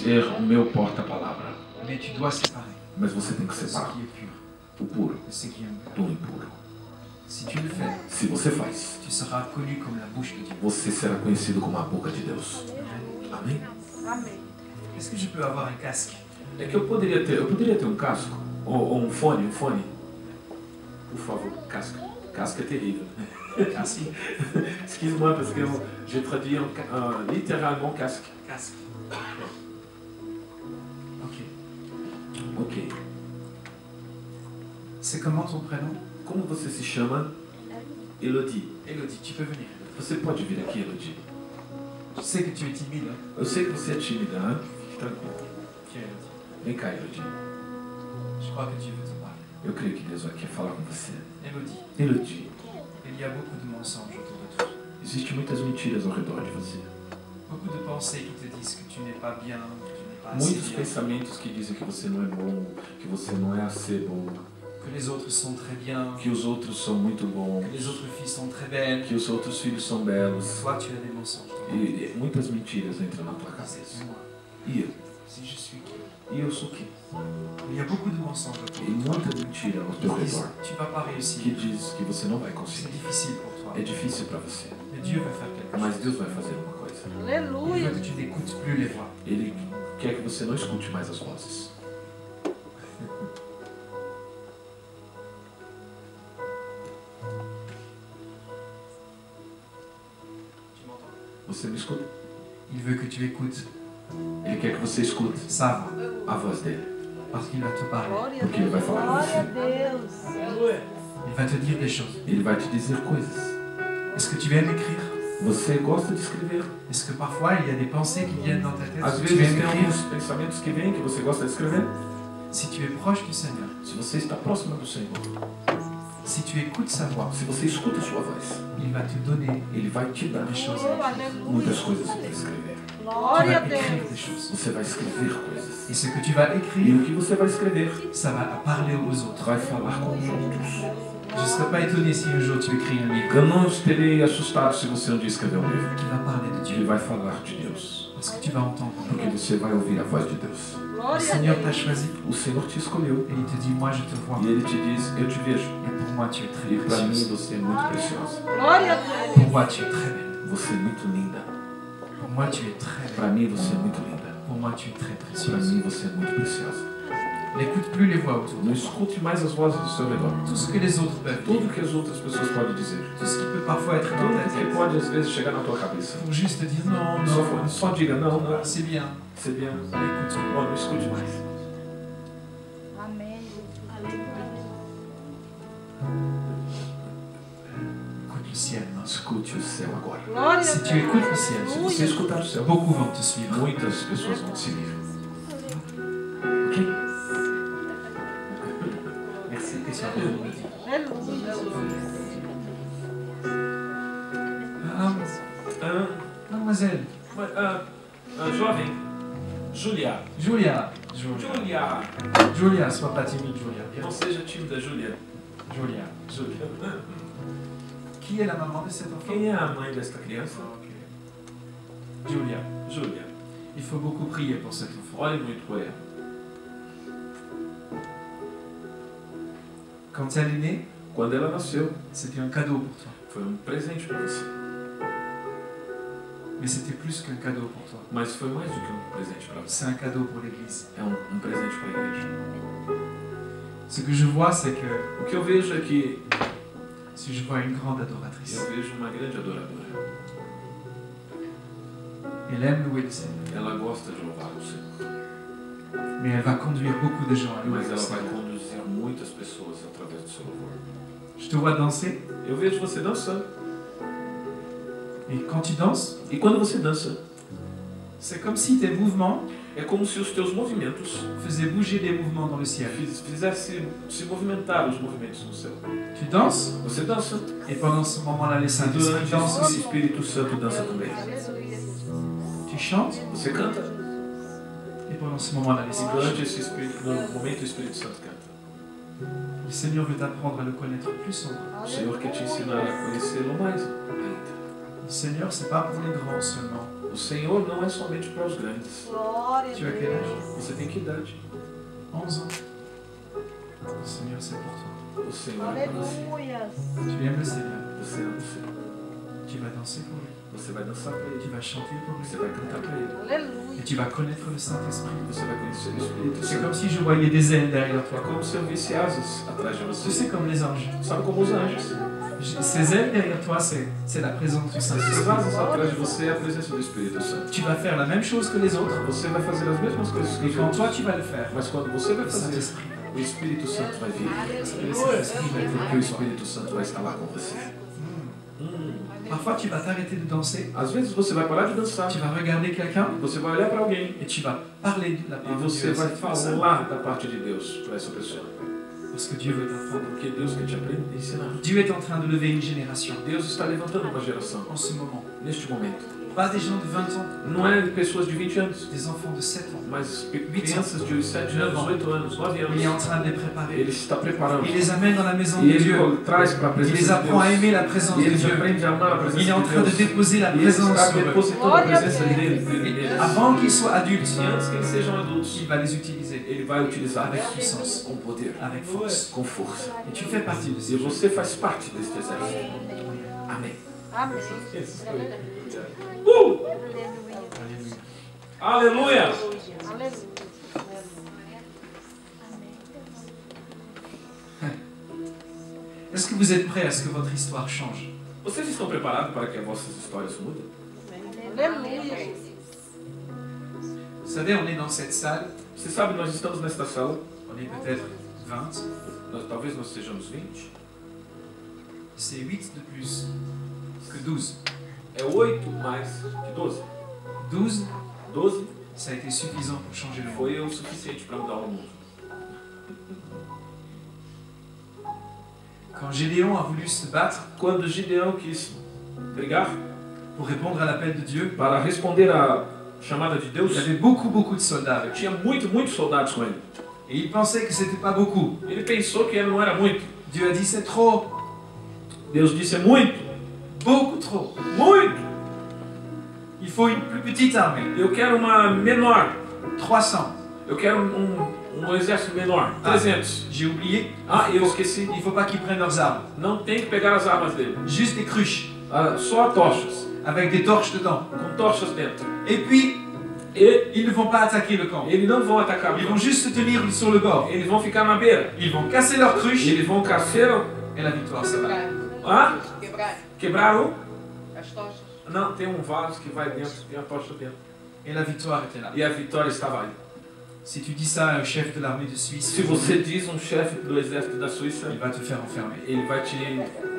ser o meu porta-palavra. Mais tu dois séparer Mas você tem que ce separar qui est pur o puro de ce qui est impur. do impuro. Si tu le fais, Se você faz, tu seras connu comme la bouche de Dieu. você será conhecido como a boca de Deus. Amém? Amém. Est-ce que je peux avoir un casque? É que eu poderia ter um casco ou um fone. Por favor, casco. Casco é terrível. Casque. Excuse-moi parce que j'ai traduit littéralement casque. Casque. Ok. Ok. C'est comment ton prénom? Como você se chama? Elodie. Elodie, tu peux venir. Você pode vir aqui, Elodie? Je sais que tu es timide. Hein? Eu sei que você é tímida, hein? Fique tranquilo. Viens, Elodie. Vem cá, Elodie. Je crois que Dieu veut te parler. Eu creio que Deus quer falar com você. Elodie, Elodie, il y a beaucoup de mensonges autour de toi. existem muitas mentiras ao redor de você. Beaucoup de pensées qui te disent que tu n'es pas bien, que tu n'es pas assez Muitos bien, pensamentos que dizem que você não é bom, que você não é assez bom, que les autres sont très bien, que os outros são muito bons, que les autres filles sont très belles. que os outros filhos são belos. Toi, tu as des mensonges. E muitas mentiras entram na tua C'est cabeça. moi. E eu? Si je suis qui? E eu sou quem? Il y a beaucoup de mensonges autour E de toi. muita mentira ao Qui teu disent, redor tu vas pas que réussir. diz que você não vai C'est conseguir. difficile pour toi. É difícil para você, Mais Dieu veut faire quelque mas chose. Deus vai fazer uma coisa. Il Aleluia. veut que tu n'écoutes plus les voix. Ele quer que você não escute mais as vozes. Tu m'entends? Você me escuta? Il veut que tu écoutes Ele quer que você escute sa voix. a voz dele. Parce qu'il va te parler. Glória a Porque ele vai Deus. falar com Glória a você. Deus. Il va te dire des choses. Ele vai te dizer coisas. Est-ce que tu aimes écrire? Você gosta de escrever? Est-ce que parfois il y a des pensées qui viennent dans ta tête Às que tu vezes aimes tem écrire? alguns pensamentos que vêm que você gosta de escrever. Si tu es proche du Seigneur, Se você está próximo do Senhor, si tu écoutes sa voix, se você escuta a sua voz, il va te donner Ele vai te dar des choses. Oh, aleluia. muitas coisas para escrever. Tu Glória a vas écrire Deus. des choses. Você vai escrever coisas. Et ce que tu vas E écrire, o que você vai escrever ça va parler aux autres. vai falar com os outros. Je ne serais pas étonné si un jour tu écris un livre Eu não estarei assustado se você um dia escrever um livro. qui va parler de Ele Dieu. vai falar de Deus. Parce que tu vas entendre. Porque você vai ouvir a voz de Deus. Le Glória a Seigneur t'a Deus. choisi O Senhor te escolheu. et il te dit, moi je te vois. E Ele te diz, eu te vejo. Et pour moi tu es très E para mim précieuse. você é muito preciosa. Glória a Deus. Pour moi tu es très belle. Você é muito linda. Pour moi tu es très Para belle. mim você é muito linda. Pour moi tu es très Para précieuse. mim você é muito preciosa. N'écoute plus les voix autour. Não escute mais as vozes do seu redor. Tout ce que les autres peuvent Tudo dire. que as outras pessoas podem dizer. Tout ce qui peut parfois être dans ta Tudo que tête. pode às vezes chegar na tua cabeça. Pour juste te dire non, Só, non, só diga, não, não, c'est bien. c'est bien. Écoute. Oh, não escute mais. Amém. Écoute le ciel. hein. Escute o céu agora. Glória a Si Deus. tu écoutes le ciel, Se você escutar o céu, beaucoup vont te suivre. muitas pessoas vão te seguir. Ok? Merci, Christian. Aleluia. Mademoiselle, Jovem, Julia. Julia. Julia. Julia, sois pas timide, Julia. Não seja tímida, Julia. Julia. Julia. Qui est la maman de cet enfant? Quem é a mãe desta criança? Ok. Julia, Julia. il faut beaucoup prier pour cet enfant. Ore muito por ela. Quand elle est née, Quando ela nasceu, c'était un cadeau pour toi. foi presente para você. Mais c'était plus qu'un cadeau pour toi. Mas foi mais do que presente para você. C'est un cadeau pour l'Église. É presente para a igreja. Ce que je vois, c'est que O que eu vejo é que si je vois une grande adoratrice, eu vejo uma grande adoradora. elle aime louer le Seigneur. Ela gosta de louvar o Senhor. Mais elle va conduire beaucoup de gens à louer Mas le ela vai Seigneur. conduzir muitas pessoas através do seu louvor. Je te vois danser, Eu vejo você dançando. et quand tu danses, E quando você dança, c'est comme si tes mouvements é como se os teus movimentos faisaient bouger des mouvements dans le ciel. fizessem se movimentar os movimentos no céu. Tu danses, Você dança. et pendant ce moment-là, les E Saint-Esprit durante dansent isso, o aussi. Espírito Santo dança também. Tu chantes, Você canta. et pendant ce moment-là, les E Saint-Esprit durante esse espírito, no momento, o Espírito Santo canta. Le Seigneur veut t'apprendre à le connaître plus en toi. O Senhor quer te ensinar a conhecê-lo mais ainda. Le Seigneur, c'est pas pour les grands seulement. O Senhor não é somente para os grandes. Glória a Tu as quel âge? Deus. Você tem que idade. 11 ans. Le Seigneur, c'est pour toi. O Senhor é para você. Aleluia. Tu aimes le Seigneur. Você ama o Senhor. Tu vas danser pour lui. Você vai dançar para Tu Ele. vas chanter pour Você lui. vai cantar para Ele. Et Aleluia. tu vas connaître le Saint-Esprit. Você vai conhecer o Espírito C'est Santo. comme si je voyais des ailes derrière É toi. como se eu visse asas atrás de Tu você. sais, comme les anges. Sabe como os anjos? Ces ailes derrière toi, c'est la présence du Essas Saint-Esprit. asas atrás de você é a presença do Espírito Santo. Tu vas faire la même chose que les autres. Você vai fazer as mesmas coisas que Et os quand outros. toi, tu vas le faire, Mas quando você vai le fazer, Saint-Esprit, o Espírito Santo vai vir. le Saint-Esprit va être Porque o avec toi. Espírito Santo vai estar lá com você. Parfois, tu vas t'arrêter de danser. Às vezes você vai parar de dançar. Tu vas regarder quelqu'un Você vai olhar para alguém et tu vas parler de la e part de você Dieu à vai cette personne. falar da parte de Deus para essa pessoa. Parce que Dieu veut t'apprendre. Porque Deus quer te aprender e ensinar. Dieu est en train de lever une génération Deus está levantando uma geração en ce moment. neste momento. Pas des gens de 20 ans, Não é de pessoas de 20 anos, des enfants de 7 ans. mas crianças de 7 anos, 8 anos, 9 Il est en anos. train de les préparer. Ele está preparando. Il les amène dans la maison E de Dieu. ele traz para a Il presença les de apprend à Deus. aimer la présence E de ele Dieu. aprende a amar a presença Il est en de train de Deus. déposer la E ele présence está sur eux. depositando a presença dele neles. Avant qu'ils soient adultes, E antes que eles sejam adultos, il va les utiliser ele vai utilizar avec puissance, com poder, avec force. com força. Et tu fais partie de E ces gens. você faz parte deste exército. Amém. Amém. Alléluia. Aleluia! Aleluia. Est-ce que vous êtes prêts à ce que votre histoire change? Vocês estão preparados para que as vossas histórias mudem? Aleluia. Vous savez, on est dans cette salle, Você sabe, nós estamos nesta sala, on est peut-être 20, talvez nós sejamos 20. c'est 8 de plus que 12. É 8 mais que 12. 12, 12 ça a été suffisant pour changer le monde. foi o suficiente para mudar o mundo. Quand Gédéon a voulu se battre Quando Gideão quis brigar pour répondre à l'appel de Dieu, para responder à chamada de Deus, il avait beaucoup de soldats avec lui. tinha muitos soldados com ele. Et il pensait que c'était pas beaucoup. Ele pensou que não era muito. Dieu a dit c'est trop, Deus disse: é muito, beaucoup trop. muito. Il faut une plus petite armée, Eu quero uma menor. 300. Eu quero um exército menor. 300. J'ai oublié, Ah, eu esqueci. il faut pas qu'ils prennent leurs armes. Não tem que pegar as armas dele. Juste des cruches, Só tochas. avec des torches dedans. Com tochas dentro. Et puis, E ils ne vont pas attaquer le camp. eles não vão atacar. Ils vont juste se tenir sur le bord. Eles vão ficar na beira. Ils vont casser leurs cruches Eles vão caçar. et la victoire, ça va. Ah? Quebrar Quebraram? as tochas. Não, tem um vaso que vai dentro, tem a tocha dentro. Et la victoire était là. E a vitória estava aí. Si tu dis ça à un chef de l'armée de Suisse, Se você diz chefe do exército da Suíça, il va te faire enfermer. ele vai te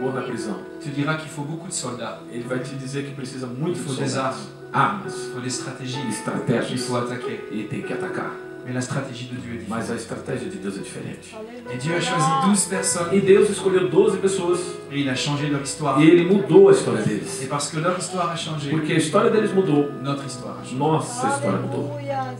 pôr na prisão. Il te dira qu'il faut beaucoup de soldats, Ele vai te dizer que precisa muito il de faut des soldados. armes, Armas, il faut des stratégies, il estratégias. faut attaquer. E tem que atacar. Mais la stratégie de Dieu est différente. Mas a estratégia de Deus é diferente. Et Dieu a choisi 12 personnes E Deus escolheu 12 pessoas et il a changé leur histoire. e Ele mudou a história Et deles. parce que leur histoire a changé, Porque a história deles mudou, notre histoire a changé. nossa história mudou. Aleluia.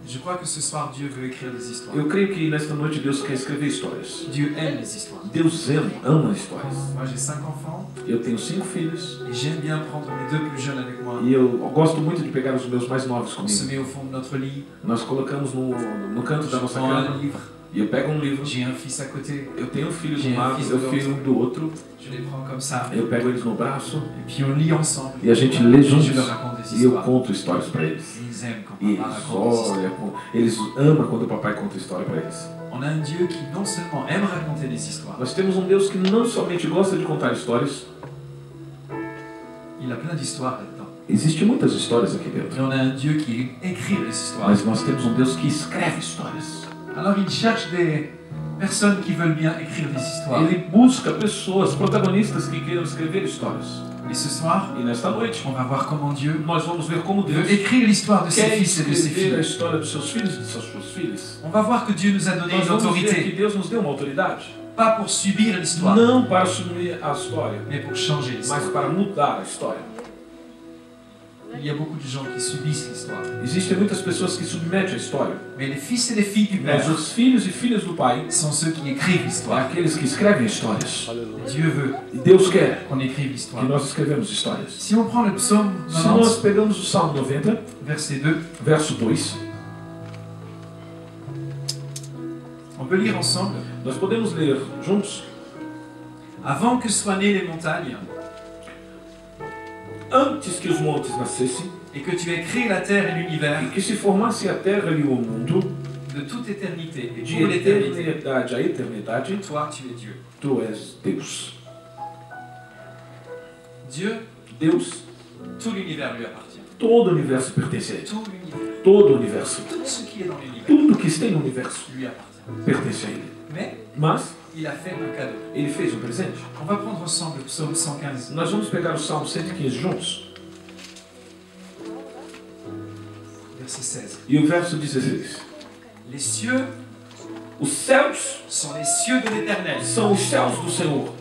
Je crois que ce soir, Dieu veut écrire des histoires. Eu creio que nesta noite Deus quer escrever histórias. Dieu aime les histoires. Deus ama histórias. Moi, j'ai 5 enfants Eu tenho 5 filhos et j'aime bien prendre mes 2 plus jeunes avec moi. e eu gosto muito de pegar os meus mais novos On se comigo. met au fond de notre lit, Nós colocamos no canto da je nossa prends un cama livre, e eu pego um livro. j'ai un fils à côté, Eu tenho um filho de J'ai um un lado, fils eu do filho do outro. je les prends comme ça. Eu pego eles no braço Et puis on lit ensemble. e a gente lê Et juntos je leur raconte des e eu histoires. conto histórias para eles. Ils aiment quand E papa eles raconte des histoires. olham, eles amam quando o papai conta história para eles. On a un Dieu qui non seulement aime raconter des histoires, Nós temos um Deus que não somente gosta de contar histórias, il a plein d'histoires là-dedans. existe muitas histórias aqui dentro, Mais on a un Dieu qui écrit les histoires. mas nós temos um Deus que escreve histórias. Alors il cherche des personnes qui veulent bien écrire des histoires. Ele busca pessoas, protagonistas que queiram escrever histórias. Et ce soir, E nesta noite on va voir comment Dieu nós vamos ver como Deus veut écrire l'histoire de ses quer fils et de ses escrever a filles. história dos seus filhos e de suas filhas. On va voir que Dieu nous a donné Nós une vamos ver autorité, que Deus nos deu uma autoridade, pas pour subir l'histoire, não para assumir a história, mais pour changer l'histoire. mas para mudar a história. Il y a beaucoup de gens qui subissent l'histoire. Existem muitas pessoas que submetem a história. Mais les fils et les filles du Père Mas os filhos e filhas do Pai sont ceux qui écrivent são l'histoire. aqueles que escrevem histórias. Dieu veut E Deus quer qu'on écrive l'histoire. que nós escrevemos histórias. Si on prend le psaume Se nós 90, pegamos o Salmo 90, verset 2, verso 2, on peut lire ensemble. nós podemos ler juntos. Avant que soient nées les montagnes, Antes que os montes nascessem, et que tu aies créé la terre et l'univers e que se formasse a terra e o mundo, de toute éternité et de pour l'éternité, eternidade a eternidade, toi tu es Dieu. tu és Deus. Dieu, Deus, tout l'univers lui appartient. todo o universo pertence a Ele. Tout l'univers, Todo o universo. tout ce qui est dans l'univers Tudo que está no universo lui appartient. pertence a Ele. Mais Mas il a fait un cadeau. Ele fez um presente. On va prendre ensemble le psaume 115. Nós vamos pegar o Salmo 115 juntos. Verset 16. E o verso 16. Les cieux Os céus sont les cieux de l'Éternel, são os céus do Senhor,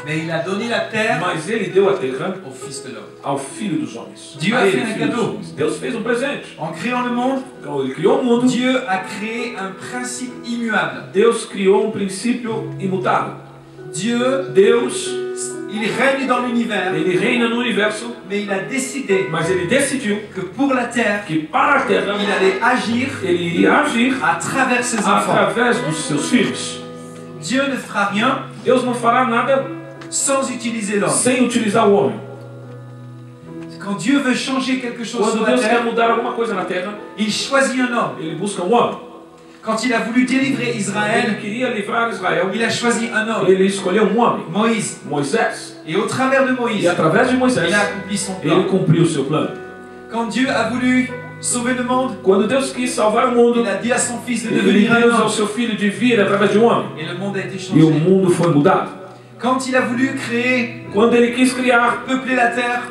mais il a donné la terre mas Ele deu a terra au Fils de l'homme. ao Filho dos homens. Dieu A a ele, fait un Filho dos cadeau. homens. Deus fez um presente. En créant le monde, Então, Ele criou o mundo. Dieu a créé un principe immuable. Deus criou um princípio imutável. Dieu, Deus, il règne dans l'univers, Ele reina no universo, mais il a décidé mas Ele decidiu que pour la terre, que para a terra il allait agir Ele iria agir à travers ses enfants. através dos seus filhos. Dieu ne fera rien Deus não fará nada sans utiliser l'homme. sem utilizar o homem. Quand Dieu veut changer quelque chose Quando sur la Deus quer terre, mudar alguma coisa na terra, il choisit un homme. Ele busca um homem. Quand il a voulu délivrer Ele Israël, queria livrar Israel. il a choisi un homme, Ele escolheu um homem, Moïse. Moisés. Et au travers de Moïse, E através de Moisés, il a accompli son ele plan. cumpriu o seu plano. Quand Dieu a voulu sauver le monde, Quando Deus quis salvar o mundo, il a dit à son fils de Ele devenir un deu ao homme. seu filho de vir através de um homem. Et le monde a été E o changé. mundo foi mudado. Quand il a voulu créer, Quando ele quis criar, peupler la terre,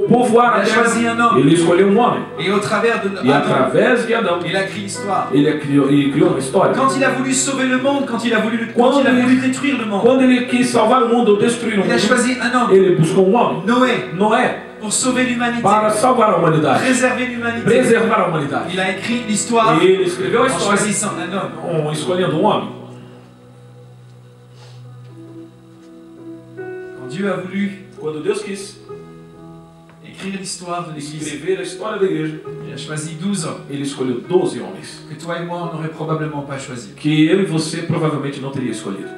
povoar a il a choisi terra, un homme. ele escolheu um homem. Et au travers de E Adam, através de Adão, il a créé l'histoire. ele criou uma história. Quand il a voulu sauver le monde, quand il a voulu détruire le monde, Quando ele quis salvar o mundo ou destruir o il a mundo, choisi un homme, ele buscou um homem, Noé, Noé, pour sauver l'humanité, para salvar a humanidade, préserver l'humanité. preservar a humanidade. Il a écrit l'histoire E ele escreveu a en história choisissant un homme. escolhendo um homem. Quand Dieu a voulu Quando Deus quis écrire l'histoire de l'Église, escrever a história da igreja, il a choisi 12 hommes ele escolheu 12 homens, que toi et moi on n'aurait probablement pas choisi. que eu e você provavelmente não teria escolhido.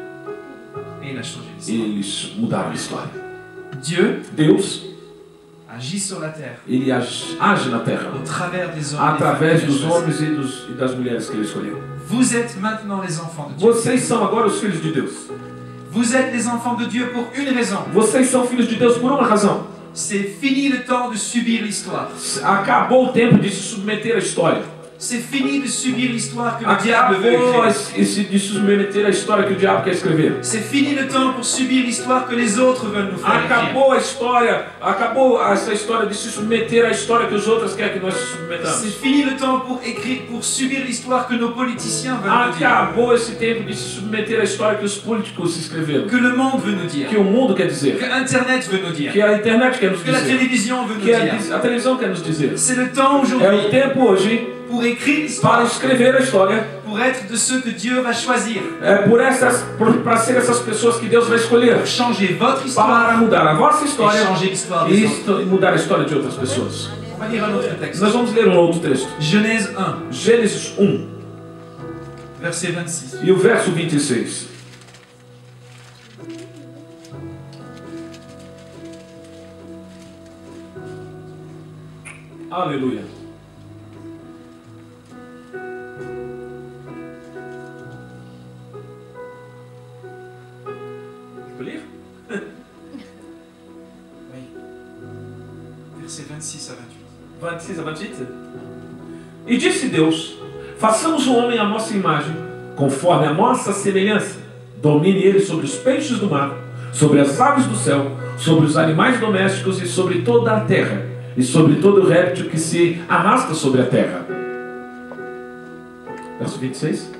Et il a changé l'histoire. Eles mudaram a história. Dieu Deus, agit sur la terre ele age na terra, au travers des hommes. et des através femmes dos qu'il a choisis. homens e das mulheres que ele escolheu. Vous êtes maintenant les enfants de Dieu. Vocês são agora os filhos de Deus. Vous êtes les enfants de Dieu pour une raison. Vocês são filhos de Deus por uma razão. C'est fini le temps de subir l'histoire. Acabou o tempo de se submeter à história. C'est fini de subir l'histoire que le diable veut Acabou écrire. de se submeter à história que o diabo quer escrever. C'est fini le temps pour subir l'histoire que les autres veulent nous faire écrire. Acabou a história, acabou essa história de se submeter à história que os outros querem que nós se C'est submetamos. fini le temps pour écrire, pour subir l'histoire que nos politiciens veulent nous dire. Acabou esse tempo de se submeter à história que os políticos escreveram. Que le monde veut nous dire. Que o mundo quer dizer. Que Internet veut nous dire. Que a internet quer nos Que la dizer. télévision veut nous Que dire. a televisão quer nos dizer. C'est le temps É o aujourd'hui tempo hoje pour écrire para l'histoire, escrever a história. pour être de ceux que Dieu va choisir. Para ser essas pessoas que Deus vai escolher. Pour changer votre Para histoire mudar a vossa et história changer l'histoire des autres. e mudar a história de outras pessoas. On va lire un autre texte. Nós vamos ler um outro texto. Genèse 1, Gênesis 1 verset 26. e o verso 26. Aleluia. Je peux lire? Oui. Verset 26 à 28. 26 a 28. E disse Deus: façamos o homem à nossa imagem, conforme a nossa semelhança. Domine ele sobre os peixes do mar, sobre as aves do céu, sobre os animais domésticos e sobre toda a terra, e sobre todo réptil que se arrasta sobre a terra. Verso 26.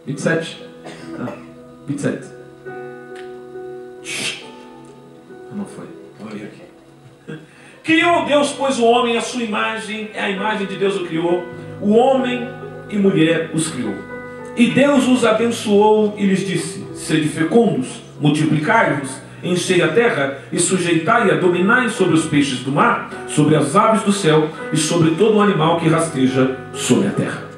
27. Ah, 27. Não foi. Vou ler aqui. Criou Deus, pois, o homem à sua imagem, a imagem de Deus o criou. O homem e mulher os criou. E Deus os abençoou e lhes disse: sede fecundos, multiplicai-vos, enchei a terra e sujeitai-a, dominai sobre os peixes do mar, sobre as aves do céu e sobre todo o animal que rasteja sobre a terra.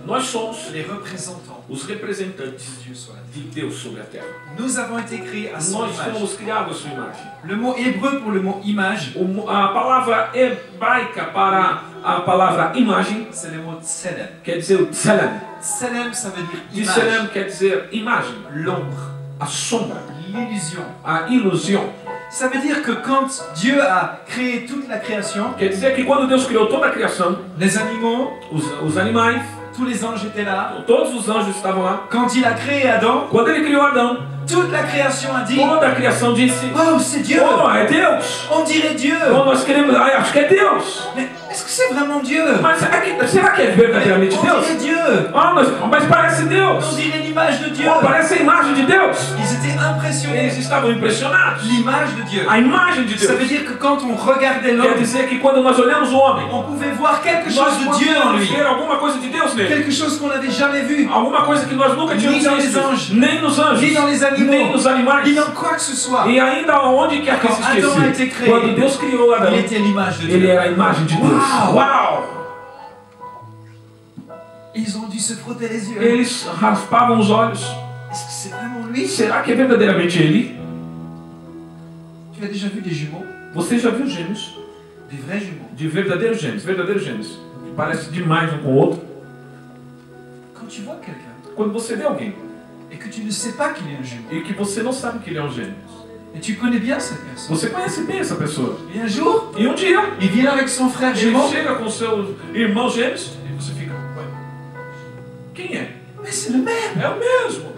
Nós somos les représentants os representantes de Dieu sur la terre. de Deus sobre a terra. Nous avons été créés à son Nós image. fomos criados à sua imagem. Le mot hébreu pour le mot image, A palavra hebraica para a palavra imagem c'est le mot tselem. quer dizer o tselem. Tselem, ça veut dire De image, tselem quer dizer imagem, l'ombre, a sombra, l'illusion. a ilusão. Ça veut dire que quand Dieu a créé toute la création, Quer dizer que quando Deus criou toda a criação, les animaux, os animais, tous les anges étaient là. todos os anjos estavam lá. Quand il a créé Adam, Quando ele criou Adão, toute la création a dit: toda a criação disse: oh, c'est Dieu! oh, é Deus! On dirait Dieu! Oh, nós queremos, acho que é Deus! Mais est-ce que c'est vraiment Dieu? Mas será que é verdadeiramente On Deus? dirait Dieu! Oh, mas parece On Deus! dirait l'image de Dieu! Oh, parece a imagem de Deus! Ils étaient impressionnés. Eles estavam impressionados. L'image de Dieu. A imagem de Ça Deus. veut dire que quand on regardait Quer l'homme, dizer que quando nós olhamos o homem, on pouvait voir quelque nós chose de Dieu en podemos lui. ver alguma coisa de Deus nele. Quelque chose qu'on n'avait jamais vu. Alguma coisa que nós nunca tínhamos Ni dans les visto. anges. Nem nos anjos. Ni dans les animaux. Nem nos animais. Ni dans quoi que ce soit. E ainda onde quer que Quand Adam a été existisse. créé, Quando Deus criou Adão, Il était l'image de ele Dieu. era a imagem de Deus. Uau! Uau! Ils ont dû se frotter les yeux. Eles raspavam os olhos. Est-ce que c'est vraiment lui? Será que é verdadeiramente ele? Tu as déjà vu des jumeaux? Você já viu gêmeos? Des vrais jumeaux. De verdadeiros gêmeos. Que parecem demais um com o outro. Quand tu vois quelqu'un Quando você vê alguém et que tu ne sais pas qu'il est un jumeau, e que você não sabe que ele é um gêmeo. et tu connais bien cette personne, Você conhece bem essa pessoa. et un jour, E um dia, il vient avec son frère ele jumeau, chega com seus irmãos gêmeos e você fica, ué, quem é? mais c'est le même, É o mesmo.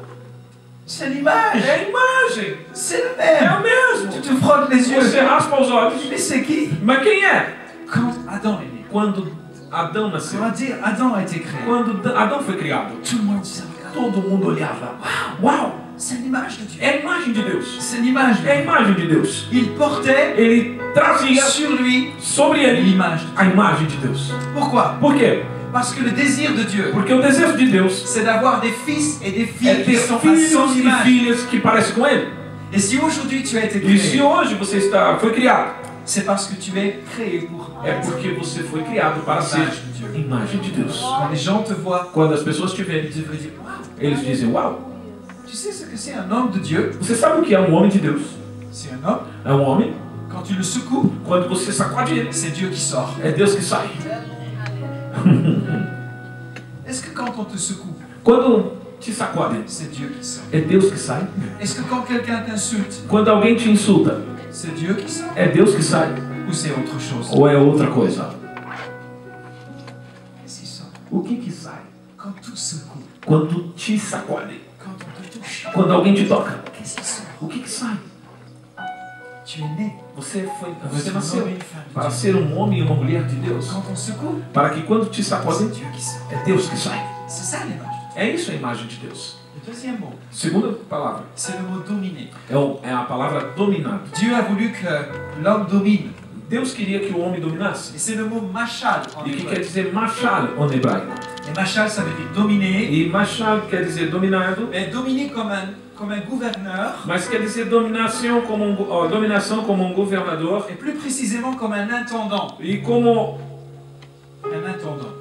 c'est l'image, É a imagem. c'est le É même. o mesmo. Tu te frottes les yeux, Você raspa os olhos. mais c'est qui? Mas quem é? Quand Adam est né, Quando Adão nasceu. quand Adam a été créé, Quando Adão foi criado, tout le monde disait, regarde, todo mundo olhava. Uau! c'est l'image de Dieu. É a imagem de Deus. C'est l'image de É a Dieu. imagem de Deus. Il portait Ele trazia sur lui sobre ele l'image de Dieu. a imagem de Deus. Pourquoi? Por quê? Parce que le désir de Dieu, Porque o desejo de Deus c'est d'avoir des fils et des é filles qui ter sont à filhos son e image. filhas que parecem com ele. Et si aujourd'hui tu as été E se créé, hoje você foi criado, c'est parce que tu es créé pour é porque você foi criado para ser l'image de Dieu. imagem de Deus. Quand les gens te voient, Quando as pessoas te veem, ils devraient dire, waouh, eles dizem, uau, tu sais ce que c'est un homme de Dieu? você sabe o que é um homem de Deus? C'est un homme, É um homem, quand tu le secoues, quando você sacode ele, c'est Dieu qui sort. é Deus que sai. Est-ce que quand on te secoue, Quando te sacodem, c'est Dieu qui sort? é Deus que sai. Est-ce que quand quelqu'un t'insulte, Quando alguém te insulta, c'est Dieu qui sort? é Deus que sai. Ou c'est autre chose? Ou é outra coisa? Qu'est-ce qui sort? O que sai? Quand tout secoue, Quando te sacodem. quand on te touche, Quando alguém te toca. qu'est-ce qui sort? O que sai? Tu es né Você avec un nasceu homme et une femme de para Dieu. ser um homem e uma mulher de Deus. Quand on secoue, Para que quando te c'est sacodem, Dieu qui sort. é Deus que sai. C'est ça l'image. É isso a imagem de Deus. Le deuxième mot, Segunda palavra c'est le mot dominer. é a palavra dominado. Dieu a voulu que l'homme domine. Deus queria que o homem dominasse. Et c'est le mot machal en E que hébreu. quer dizer machal en hebraico. Et machal, ça veut dire dominer. E machal quer dizer dominado, Mais dominer comme un gouverneur. mas quer dizer dominação como um governador Et plus précisément comme un intendant. e como Un intendant.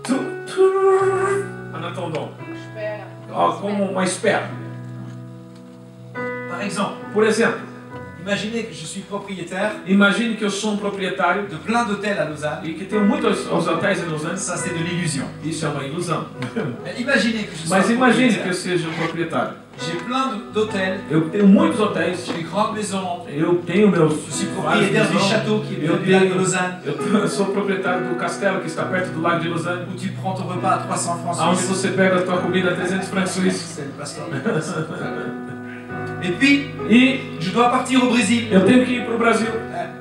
un intendant, Espera. como uma espera. Par exemple, Por exemplo, imaginez que je suis propriétaire imagine que eu sou um proprietário de plein d'hôtels à Lausanne. e que tenho muitos hotéis em Lausanne. Ça, c'est de l'illusion. Isso é uma ilusão. Mais imaginez que je sois Mas imagine que eu propriétaire. seja um proprietário. J'ai plein d'hôtels. Eu tenho muitos hotéis. J'ai des grandes maisons. Eu tenho meus Je suis propriétaire du château qui est Eu près du lac de tenho, Lausanne. eu sou proprietário do castelo que está perto do lago de Lausanne, Où tu prends ton repas à 300 francs onde suisses. você pega a tua comida a 300 francos suíços. C'est le pasteur. Et puis, E je dois partir au Brésil. eu tenho que ir para o Brasil,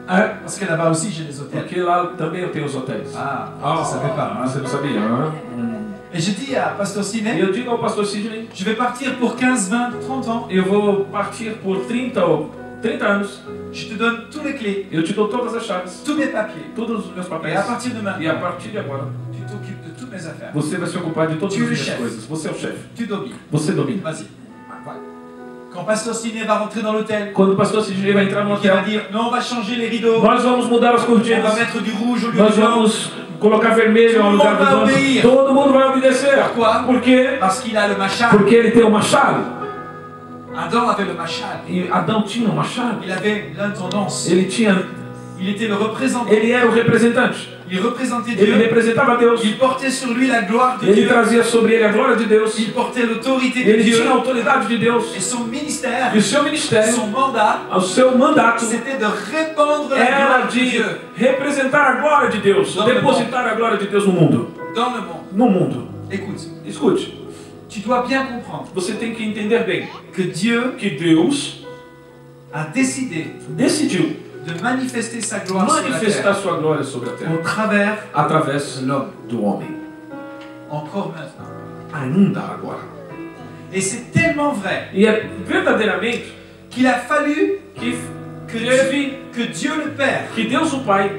Parce que là-bas aussi, j'ai des hôtels. porque lá também eu tenho os hotéis. Ah, Ah, ça savait pas. você não sabia? Hein? Et je dis à Pasteur E Siné, eu digo ao pastor Sidney, je vais partir pour 15, 20, 30 ans. eu vou partir por 30 ou 30 anos, je te donne toutes les clés, eu te dou todas as chaves, tous mes papiers. todos os meus Et papéis. à partir de E a maintenant, partir de agora, tu t'occupes de toutes mes affaires. você vai se ocupar de todas Tu as es o minhas chefe. coisas. Você é o chefe. Tu domines. Você domina. Vas-y. Voilà. Quand Pasteur Sidney va rentrer dans l'hôtel, Quando o pastor Sidney vai entrar no il va hotel, dire non, on va changer les rideaux, nós vamos mudar as on va cortinas, mettre du rouge au lieu nós du blanc. vamos colocar vermelho ao Todo lugar mundo do vai branco. obeir. Todo mundo vai obedecer. Pourquoi? Por quê? Parce qu'il a le machal. Porque ele tem um machado. Adam avait le machal. E Adão tinha um machado. Il avait l'intendance. Ele tinha, Il était le représentant. ele era o representante. Il représentait Ele Dieu. representava Deus. Il portait sur lui la gloire de Ele Dieu. trazia sobre ele a glória de Deus. Il portait l'autorité de Ele Dieu. tinha a autoridade de Deus. Et son ministère, E o seu ministério, son mandat, o seu mandato, c'était de répandre la era gloire de de Dieu representar a glória de Deus, Dans le depositar a glória de Deus no mundo. dans le monde. No mundo. Écoute, Escute, tu dois bien comprendre você tem que entender bem que Dieu que Deus a décidé decidiu de manifester sa gloire sur la manifestar terre sua glória sobre a au terra travers através de l'homme, do homem. encore maintenant. Ainda agora. Et c'est tellement vrai E é verdadeiramente qu'il a fallu que teve que Dieu le Père que Deus o Pai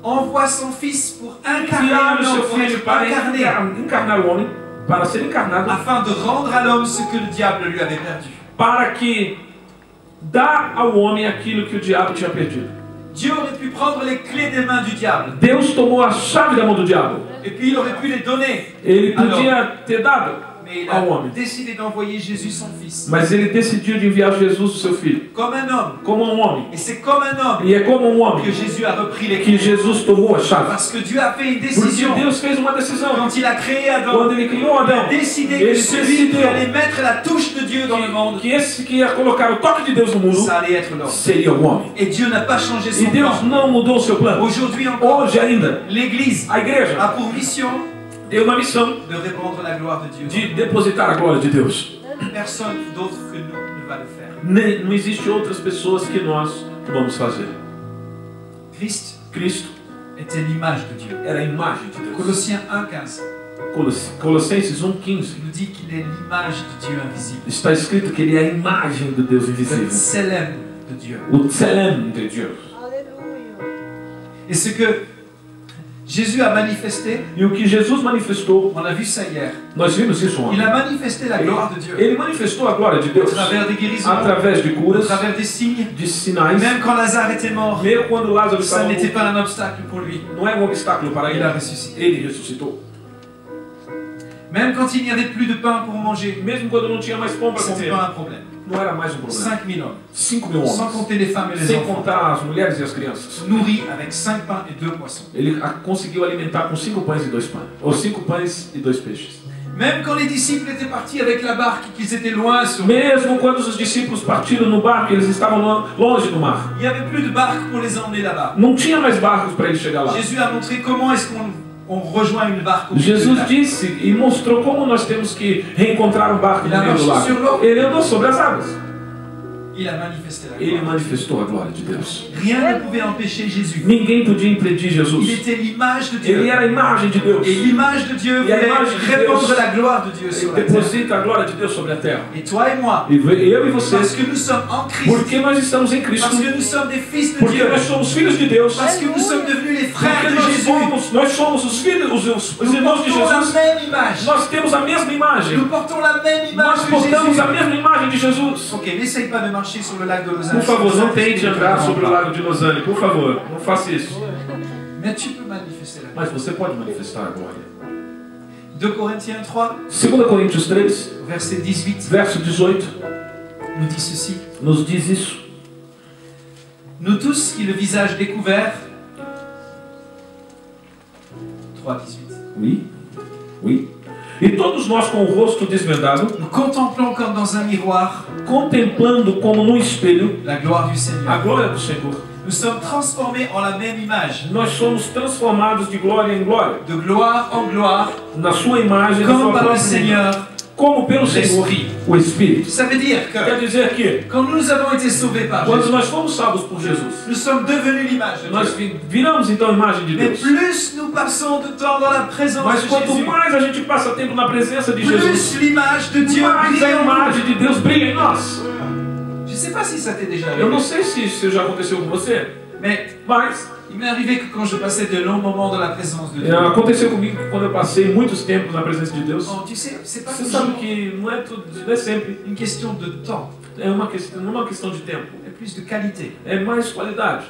envoie son Fils pour incarner enviar o seu l'homme, pour filho être para incarné, encarnar o homem, para ser encarnado, afin de rendre à l'homme ce que le diable lui avait perdu. para que dá ao homem aquilo que o diabo tinha perdido. Dieu aurait pu prendre les clés des mains du diable, Deus tomou a chave da mão do diabo. et puis il aurait pu les donner. Ele Alors, podia ter dado mais il ao a homem, décidé d'envoyer Jésus son Fils, mas ele decidiu de enviar Jesus, o seu filho, comme un homme. como um homem. Et c'est comme un homme E é como um homem que Jésus a repris les que clés. Jesus tomou a chave. Parce que Dieu a fait une Porque décision. Deus fez uma decisão. Quand il a créé Adam, Quando ele criou il a Adão, décidé que ele celui qui decidiu allait mettre la touche de Dieu dans le monde, que esse que ia colocar o toque de Deus no mundo ça allait être l'homme. seria o homem. Et Dieu n'a pas changé E son Deus plan. não mudou o seu plano. Aujourd'hui encore, Hoje ainda, l'Église a igreja a pour mission tem uma missão de répandre la gloire de Dieu. de depositar a glória de Deus. Personne d'autre que nous ne va le faire. Não existe outras pessoas que nós vamos fazer. Christ Cristo était l'image de Dieu. era a imagem de Deus. Colossiens 1,15 Colossenses 1,15 nous dit qu'il est l'image de Dieu invisible. está escrito que ele é a imagem de Deus Le invisível. Tselem de Dieu. O Tselem de Deus. Et ce que Jésus a manifesté, E o que Jesus manifestou, on a vu ça hier. nós vimos isso Il ontem. a manifesté la gloire de Dieu Ele manifestou a glória de au Deus travers des guérisons, através de au curas, travers des signes. de sinais. Même quand Lazare était mort, Mesmo quando Lázaro ça estava n'était morto, pas un obstacle pour lui. não é um obstáculo para Il ele. a ressuscité. Ele ressuscitou. Même quand il n'y avait plus de pain pour manger, Mesmo quando não tinha mais pão para ce n'était comer, pas un problème. não era mais um problema. 5000 hommes, 5.000 sans homens, compter les femmes et les sem enfants, contar as mulheres e as crianças. nourris avec 5 pains et 2 poissons. Ele conseguiu alimentar com 5 pães e 2 pães, ou 5 pães e 2 peixes. Même quand les disciples étaient partis avec la barque, qu'ils étaient loin sur Mesmo quando os discípulos partiram no barco, eles estavam longe do mar. il n'y avait plus de barque pour les emmener là-bas. Não tinha mais barcos para eles chegar lá. Jésus a montré comment est-ce qu'on rejoint une barque au milieu Jesus du lac. disse e mostrou como nós temos que reencontrar um barco no meio do lago. Ele andou sobre as águas. Il a manifesté la Ele gloire. manifestou a glória de Deus. Rien ne pouvait empêcher Jésus. Ninguém podia impedir Il Jesus. était l'image de Ele Dieu. era a imagem de Deus. Et l'image de Dieu Et voulait l'image de répandre Deus. la gloire de Dieu sur la Ele terre. deposita a glória de Deus sobre a terra. Et toi et moi, E eu e você, parce que nous sommes en Christ, porque nós estamos em Cristo, parce que nous sommes des fils de porque Dieu, nós somos filhos de Deus, parce que nous sommes devenus les frères porque de Jésus, nós somos os filhos, os nous irmãos de portons la Jesus, même image. nós temos a mesma imagem. Nous portons la même image Nós que portamos Jésus. a mesma imagem de Jesus. Ok, n'essaye pas de marcher sur le lac de Lausanne. Por favor, não Lausanne, tente andar sobre o lago de Lausanne, por favor, não faça isso. Mais tu peux manifester la gloire. Mas você pode manifestar a glória. 2 Corinthiens 3, 2 Coríntios 3, verset 18, verso 18, nous dit ceci. nos diz isso. Nous tous qui le visage découvert, 3, 18, Oui, oui. E todos nós com o rosto desvendado, nous contemplons comme dans un miroir contemplando como num espelho la gloire du a Seigneur. glória do Senhor. Nous sommes transformés en la même image, Nós somos transformados de glória em glória, de gloire en gloire, na sua imagem, na comme sua par le própria Seigneur. imagem, como pelo Senhor, l'Esprit. o Espírito. Ça veut dire Quer que dizer que, quand nous avons été sauvés par quando Jésus, nós fomos salvos por Jesus, nous sommes devenus l'image de nós Dieu. viramos então a imagem de Mais Deus. plus nous passons de temps dans la présence Mas de quanto Jésus, mais a gente passa tempo na presença de Jesus, plus l'image de Dieu mais brille a en nous. imagem de Deus brilha em nós. Je ne sais pas si ça t'est déjà Eu não arrivé. sei se isso já aconteceu com você, Mais mas il m'est arrivé que quand je passais de longs moments dans la présence de Dieu, aconteceu comigo que quando eu passei muitos tempos na presença de Deus, oh, tu sais, c'est pas você sabe toujours que não é, tudo, não é sempre, une question de temps, é uma questão, não é uma questão de tempo, mais plus de qualité. é mais qualidade.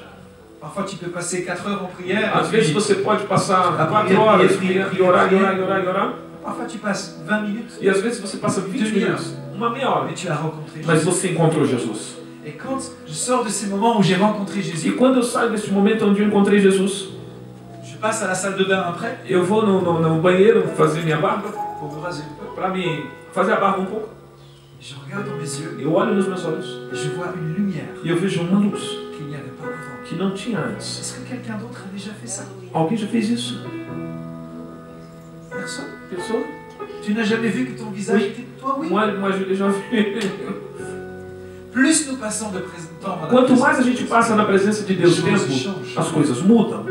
Parfois, tu peux passer 4 heures en prière. Às vezes você pode passar 4 horas e orar, e orar, e orar, e orar, Parfois, tu passes 20 minutes e às vezes você passa 20 minutos, uma meia hora, et tu as rencontré mas Jésus. você encontrou Jesus. Et quand je sors de ces moments où j'ai rencontré E Jésus, quando eu saio desse momento onde eu encontrei Jesus, je passe à la salle de bain après eu vou no banheiro fazer minha barba, pour me raser un peu. para me fazer a barba um pouco. Je regarde dans mes yeux Eu olho nos meus olhos et je vois une lumière e eu vejo uma luz qu'il n'y avait pas avant. que não tinha antes. Est-ce que quelqu'un d'autre a déjà fait ça? Alguém já fez isso? Personne? Pessoa? Tu n'as jamais vu que ton visage Oui. était toi? Oui. Moi, eu já vi. Plus nous passons de temps dans la Quanto présence mais a gente passa na presença de Deus, o tempo, as coisas mudam.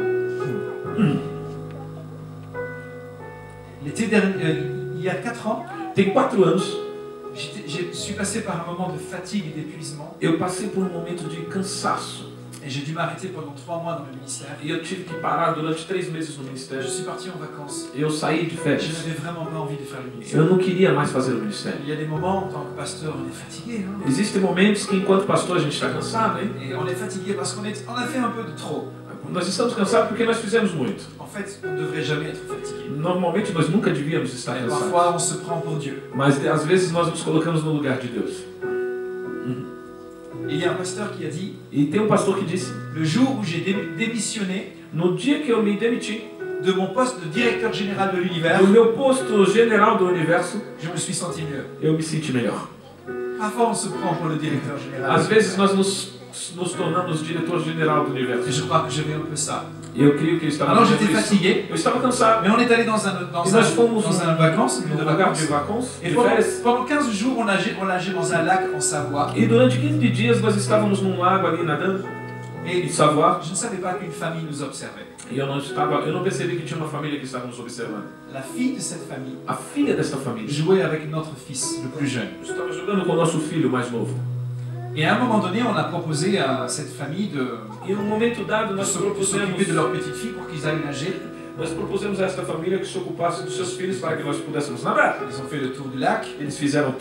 L'été dernier, il y a 4 ans, Tem 4 anos, je suis passé par un moment de fatigue et d'épuisement eu passei por um momento de cansaço. et j'ai dû m'arrêter pendant 3 mois dans le ministère. E eu tive que parar durante 3 meses no Je ministério. suis parti en vacances. E eu saí de Je férias. n'avais vraiment pas envie de faire le ministère. Eu não queria mais fazer o ministério. Il y a des moments, en tant que pasteur, on est fatigué. Hein? Existem momentos que, enquanto pastor, a gente está cansado, hein? Et on est fatigué parce qu'on a fait un peu de trop. Nós estamos cansados porque nós fizemos muito. En fait, on ne devrait jamais être fatigué. Normalmente, nós nunca devíamos estar Et cansados. parfois, on se prend pour Dieu. Mas, às vezes, nós nos colocamos no lugar de Deus. Et il y a un pasteur qui a dit, E tem um pastor que disse, le jour où j'ai démissionné no dia que eu me demiti de mon poste de directeur général de l'univers, do meu posto general do universo, je me suis senti mieux. eu me senti melhor. Parfois, on se prend pour le directeur général. Às vezes, nós nos tornamos diretor-geral do Et universo. je crois que j'avais un peu ça. E eu creio que eu estava Alors, fazendo j'étais isso. fatigué, Eu estava cansado. mais on est allé dans un vacances, une No de lugar vacances. de vacances, Et de férias. pendant 15 jours, on nageait dans un lac en Savoie. E durante 15 dias nós estávamos num lago ali nadando, Et em Savoie. je ne savais pas qu'une famille nous observait. E eu não percebi que tinha uma família que estava nos observando. La fille de cette famille A filha desta família jouait avec notre fils, le plus jeune. estava jogando com o nosso filho mais novo. Et à un moment donné, on a proposé à cette famille de E em um momento dado nós s'occuper de leur petite fille pour qu'ils aillent nager. nós propusemos a esta família que se ocupasse dos seus filhos para que nós pudéssemos nadar. Ils ont fait le tour du lac. Eles fizeram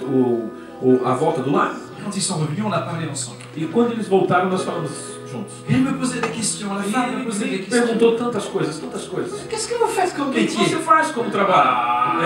a volta do lago. Quand ils sont revenus, on a parlé ensemble. E quando eles voltaram, nós falamos juntos. Et elle me posait des questions, la E femme me ele posait des me questions. perguntou tantas coisas, tantas coisas. Qu'est-ce que vous faites comme O que métier? você faz como trabalho?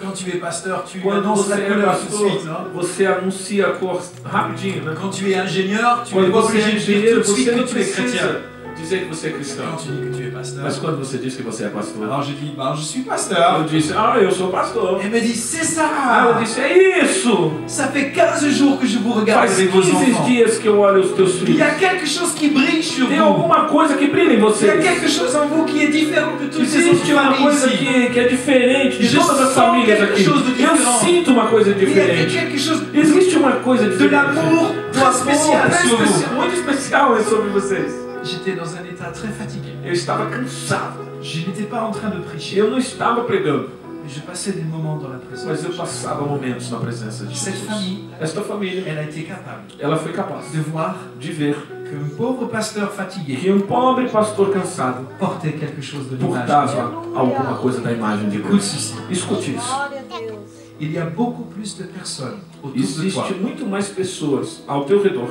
Quand tu es pasteur, tu Quando annonces você la é couleur tout de suite. pastor, Hein? você anuncia a cor rapidinho, né? Quand tu es ingénieur, tu n'es Quando pas você é obligé de dire engenheiro, tout de suite você que não tu es chrétien. precisa dizer que você é cristão. Quand tu dis que tu es pasteur, Mas quando você diz que você é pastor, alors j'ai dit, je suis eu pasteur. disse, eu sou pastor. Elle me dit, c'est Ah, eu ça. disse, é isso! Ça fait 15 jours que je vous regarde Faz avec vos 15 enfants. dias que eu olho os teus Il filhos. y a quelque chose qui brille sur Tem vous. alguma coisa que brilha em Il y a vocês. quelque chose en vous qui est différent de toutes ces autres Existe uma familles coisa ici. que é diferente de Je todas as sens famílias quelque aqui. chose de Eu différent. sinto uma coisa Il y a diferente. quelque chose Existe uma coisa de diferente. l'amour très spécial sur vous. Muito especial é sobre vocês. J'étais dans un état très fatigué. Eu estava cansado. Je n'étais pas en train de prêcher, Eu não estava pregando, mais je passais des moments dans la présence. mas eu passava momentos na presença de Cette Jesus. famille, Esta família, elle a été capable ela foi capaz de voir de ver qu'un pauvre pasteur fatigué que pobre pastor cansado portait quelque chose de l'image de Dieu. portava alguma coisa da imagem de Écoute Deus. ceci. Escute isso. Glória a Deus. Il y a beaucoup plus de personnes autour de toi Existe muito mais pessoas ao teu redor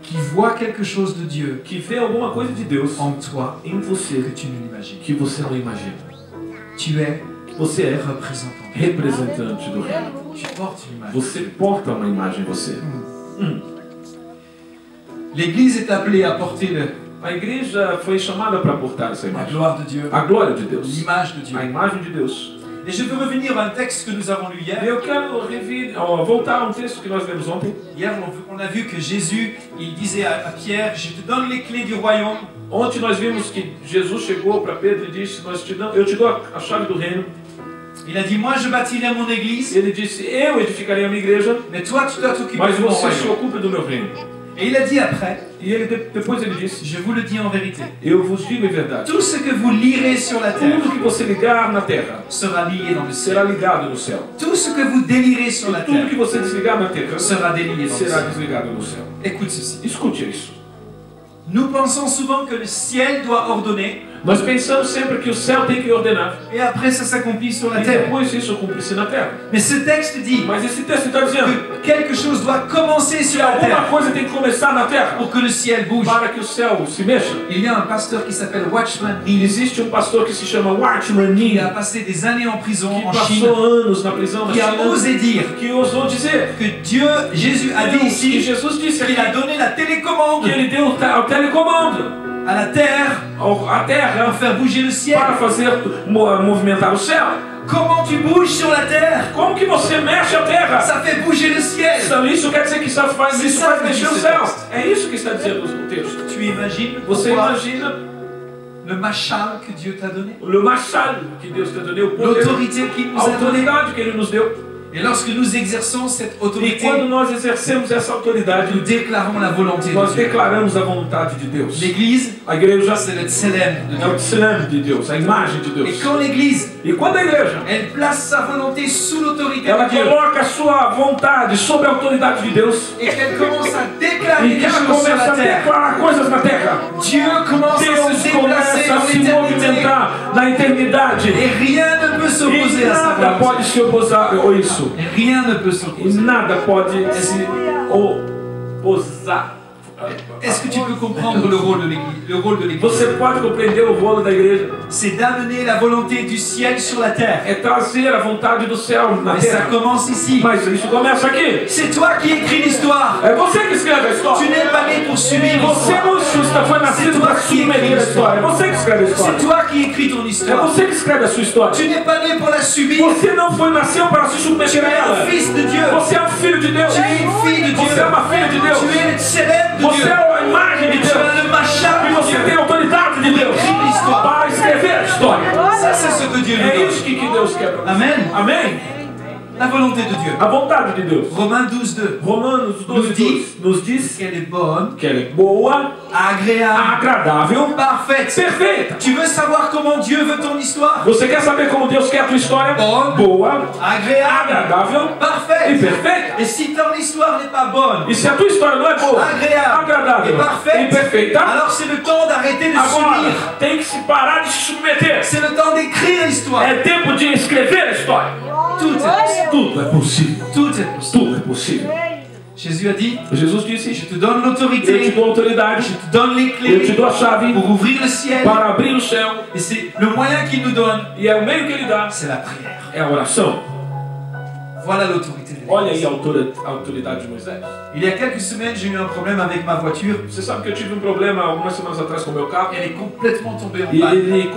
qui voient quelque chose de Dieu que vê alguma coisa de Deus en toi em você que tu ne l'imagines. que você não imagina. Tu es Você é représentant. representante do reino. Tu portes une image. Você porta uma imagem em você. L'Église est appelée à porter A igreja foi chamada para portar essa la imagem. gloire de Dieu, A glória de Deus. l'image de Dieu. A imagem de Deus. Et je veux revenir à un texte que nous avons lu hier. Eu quero voltar a um texto que nós lemos ontem. Hier, on a vu que Jésus, il disait à Pierre, je te donne les clés du royaume. Ontem nós vimos que Jesus chegou para Pedro e disse, eu te dou a chave do reino. Il a dit, moi je bâtirai mon église, Ele disse, eu edificarei a minha igreja, mais toi tu dois t'occuper mas de mon você se royaume. ocupa do meu reino. Et il a dit après, E ele, depois ele disse, je vous le dis en vérité, eu vos digo em verdade, tout ce que vous lirez sur la terre tudo que você ligar na terra sera lié dans le ciel. será ligado no céu. Tout ce que vous délirez sur la E tudo terre que você desligar na terra sera délié dans le será ciel. desligado no céu. Écoute ceci. Escute isso. Nous pensons souvent que le ciel doit ordonner Nós pensamos sempre que o céu tem que ordenar et après ça s'accomplit sur la e terre. depois isso cumpre-se na terra. Mais ce texte dit Mas esse texto está dizendo que quelque chose doit commencer sur la alguma terre coisa tem que começar na terra pour que le ciel bouge. para que o céu se mexa. Il y a un pasteur qui s'appelle Watchman Nee Existe pastor que se chama Watchman qui Nee, a passé des années en prison que en Chine, passou anos na prisão na qui a China, osé dire que ousou dizer que Dieu, Jésus a dit que ici Jesus disse qu'il aqui a donné la télécommande que ele deu o telecomando à la terre à terra pour faire bouger le ciel. para fazer movimentar o céu. Comment tu bouges sur la terre? Como que você mexe a terra? Ça fait bouger le ciel. Isso quer dizer que isso faz C'est ça que mexer o diz céu. esse texto. É isso que está dizendo o texto. Tu imagines Você pourquoi imagina le machal que Dieu t'a donné, o machado que Deus te deu, o poder, l'autorité qu'il nous a a donnée. autoridade que Ele nos deu. Et lorsque nous exerçons cette E autorité, quando nós exercemos essa autoridade, nous déclarons la volonté de nós Dieu. declaramos a vontade de Deus. L'Église, A igreja c'est le tselem de é o Dieu. tsunami de Deus, a imagem de Et Deus. quand l'Église, E quando a igreja elle place sa volonté sous l'autorité ela de Dieu, coloca a sua vontade sobre a autoridade de Deus et qu'elle commence à déclarer e des que ela choses sur começa la a terre, declarar coisas na terra, Dieu commence à se Deus déplacer começa a dans se l'éternité. movimentar na eternidade. Et rien ne peut E s'opposer à sa nada volonté. pode se opor a isso. Et rien ne peut E s'opposer. nada pode se opor. Est-ce que tu peux comprendre le rôle de l'Église? Le rôle de l'Église, Você pode compreender o rolo da igreja. c'est d'amener la volonté du ciel sur la terre. É trazer a vontade do céu na Mais ça terra. commence ici. Mas isso começa aqui. C'est toi qui écris l'histoire. É você que escreve a Tu história. n'es pas né pour subir Você l'histoire. não foi nascido para submeter a história. É você que escreve a C'est história. toi qui écris ton É histoire. você que escreve a sua história. Tu n'es pas né pour la subir. Você não foi nasceu para se Tu submeter a es ela. un fils de Dieu. Você é um filho de Deus. Tu es une fille de Dieu. Você é uma filha de Deus. Tu es le tselem de Você Dieu. é a imagem de Tu Deus. as le machal E de você Dieu. tem a autoridade de Deus para escrever a história. Ça, c'est ce que Dieu nous É donne. isso que Deus quer. Amen. Amém? La volonté de Dieu. A vontade de Deus. Romains 12:2. Romanos 12 nos diz Qu'elle est bonne, que ela é boa, agréable, agradável, parfaite. perfeita. Tu veux savoir comment Dieu veut ton histoire? Você quer saber como Deus quer a tua história? Bonne, Boa, agréable, agradável e parfaite. perfeita. Et si ton histoire n'est pas bonne, E se a tua história não é boa, agréable agradável et parfaite, e perfeita, alors c'est le temps d'arrêter de agora subir. tem que se parar de se submeter. C'est le temps d'écrire l'histoire. É tempo de escrever a história. Tout est possible. Tudo é possível. Tout est possible. Tudo é possível. Jésus a dit, Jesus disse: je te donne Eu te l'autorité, dou autoridade, je te donne les eu te clés dou a chave pour ouvrir le ciel. para abrir o céu. Et c'est le moyen qu'il nous donne, E é o meio que ele dá, c'est la prière. é a oração. Voilà l'autorité de Olha aí l'Église. a autoridade de Moisés. Il y a quelques semaines, j'ai eu un problème avec ma voiture. Você sabe que eu tive um problema algumas semanas atrás com o meu carro. Elle est complètement tombée en E panne. ele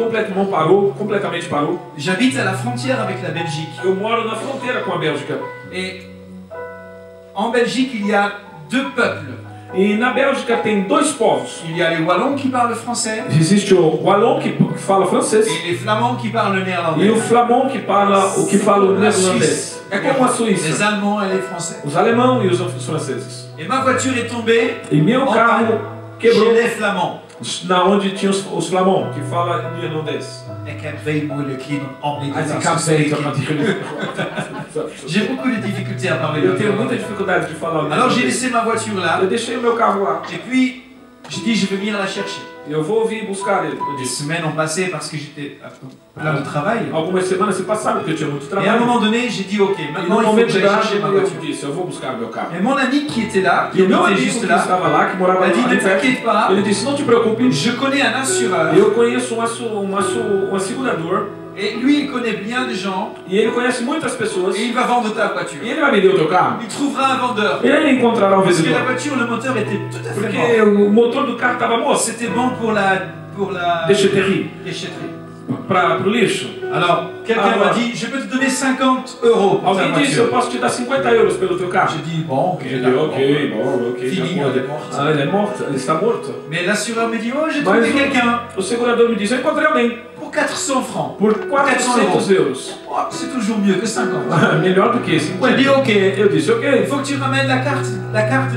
completamente parou. J'habite à la frontière avec la Belgique. Eu moro na fronteira com a Bélgica. Et en Belgique, il y a deux peuples. E na Bélgica tem dois povos. Il y a les Wallons qui parlent français Existe o Wallon que fala francês et les Flamands qui parlent e néerlandais. o Flamand que fala o neerlandês. É como a Les Suíça. Allemands et les Français. Os alemãos e os franceses. Et ma voiture est tombée E meu carro chez quebrou les Flamands. na onde tinha os Flamands que fala neerlandês. Ik heb veel moeilijk hier om As ik Nederlands kan te spreken. beter natuurlijk. J'ai beaucoup de difficultés à parler Eu le tenho muita néerlandais. dificuldade de falar o Alors j'ai neerlandês. laissé ma voiture là. Eu deixei o meu carro lá. Et puis, j'ai dit, je vais venir la chercher. Eu vou vir buscar ele. Eu Des disse. semaines ont passé parce que j'étais plein de travail. Algumas semanas se passaram porque eu tinha muito Et à un trabalho. moment donné, j'ai dit, ok, E maintenant no il faut que momento j'aille dado chercher ma eu voiture. disse, eu vou buscar meu carro. Et mon ami qui était là, qui E o meu habitait amigo juste que là, estava lá, que morava m'a dit, lá ne em perto, t'inquiète pas, ele disse, não te preocupe, je connais un assureur. eu conheço um segurador Et lui, il connaît bien des gens. e ele conhece muitas pessoas Et il va vendre ta voiture. e ele vai vender o teu carro. Il trouvera un vendeur. E ele encontrará um Parce que la vendedor. voiture, le moteur était tout à fait Porque mort. o motor do carro estava morto. C'était bon pour la Déchetterie. déchetterie. Pro lixo. Alors, quelqu'un Ah, m'a ouais. dit, je peux te donner 50 euros pour ta Alguém disse, eu voiture. posso te dar 50 euros pelo teu carro. J'ai dit, bon, ok, Ele d'accord. ok, bom, ok. Fini, de acordo. ele é morto. Ah, ele é morto, ele está morto. Mais l'assureur me dit, oh, j'ai Mas trouvé quelqu'un o segurador me disse, eu encontrei alguém pour 400 francs. por 400 euros. Oh, c'est toujours mieux que 50. Melhor do que J'ai 50. dit, ok, Eu disse, il ok. faut que tu ramènes la carte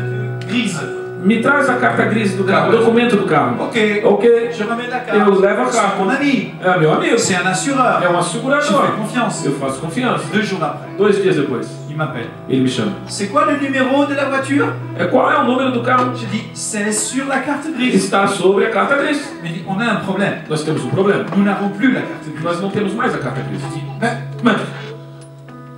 grise. Me traz a carta gris do carro, o documento do carro. Ok. Ok. Je ramène la carte. Eu levo a C'est carta. mon ami. É meu amigo. C'est un assureur. É um Je assegurador. fais confiance. Eu faço confiança. 2 jours après, 2 dias depois, il m'appelle. ele me chama. C'est quoi le numéro de la voiture? Qual é o número do carro? Je dis, c'est sur la carte grise. Está sobre a carta gris. Mais il dit, on a un problème. Nós temos um problema. Nous n'avons plus la carte grise. Nós não temos mais a carta gris. Mais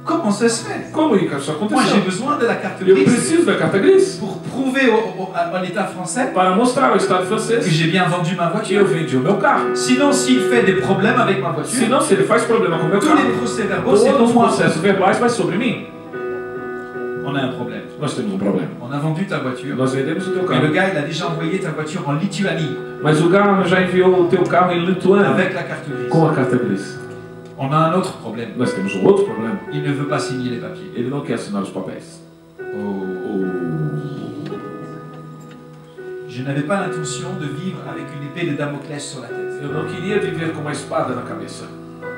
comment ça se fait? Como isso Moi, j'ai aconteceu? besoin de la carte Eu grise preciso da carta gris pour prouver à l'État français para mostrar ao Estado que francês j'ai bien vendu ma que eu voiture. vendi o meu carro. Sinon, s'il fait des problèmes avec ma voiture, Senão, se ele faz problema com o meu tous les carro, procès-verbaux, c'est todos pour os moi. processos verbais vai sobre mim. On a un problème. Nós temos um problema. On a vendu ta voiture. Nós vendemos o teu Mais le carro. gars, il a déjà envoyé ta voiture en Lituanie Mas o carro já enviou o teu carro em Lituânia avec la carte grise. com a carta gris. On a un autre problème. Nós temos um outro problema. Il ne veut pas signer les papiers. Ele não quer assinar os papéis. Je n'avais pas l'intention de vivre avec une épée de Damoclès sur la tête. Eu não queria viver com uma espada na cabeça.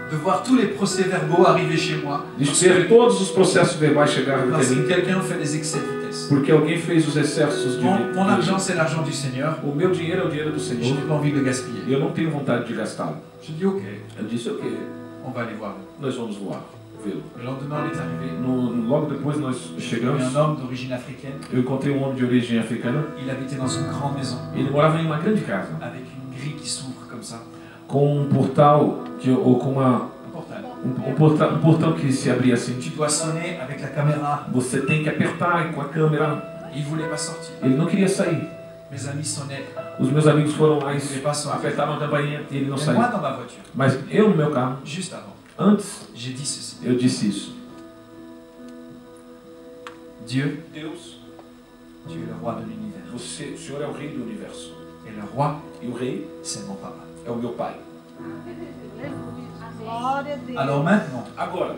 De voir tous les procès-verbaux arriver chez moi De ver todos os processos verbais chegarem parce até que mim. quelqu'un fait des excès de vitesse. Porque alguém fez os excessos de Mon argent, c'est l'argent du Seigneur. O meu dinheiro é o dinheiro do Je Senhor. n'ai pas envie de le gaspiller. E eu não tenho vontade de gastá-lo. Je dis ok, Eu disse, ok, on va aller voir. nós vamos voar, vê-lo. Le lendemain, on est arrivé. Logo depois nós Il y chegamos, avait un homme d'origine africaine. eu encontrei um homem de origem africana. Il habitait dans une grande maison Ele morava em uma grande casa, avec une grille qui s'ouvre comme ça. com um portal, ou com uma, Un portal. um portão que se abria assim. Tu dois sonner avec la caméra. Você tem que apertar com a câmera. Il ne voulait pas sortir. Ele não queria sair. Mes amis sonnaient. Os meus amigos foram lá Il e ne voulait pas sortir. apertaram a campainha e ele não Mais saiu. moi, dans ma voiture, Mas eu, no meu carro, juste avant, antes, j'ai dit ceci. eu disse isso. Dieu, Deus, tu es le roi de l'univers. o Senhor é o rei do universo. Et le roi, E o rei c'est mon papa. é o meu pai. Glória a Deus. Alors maintenant, Agora,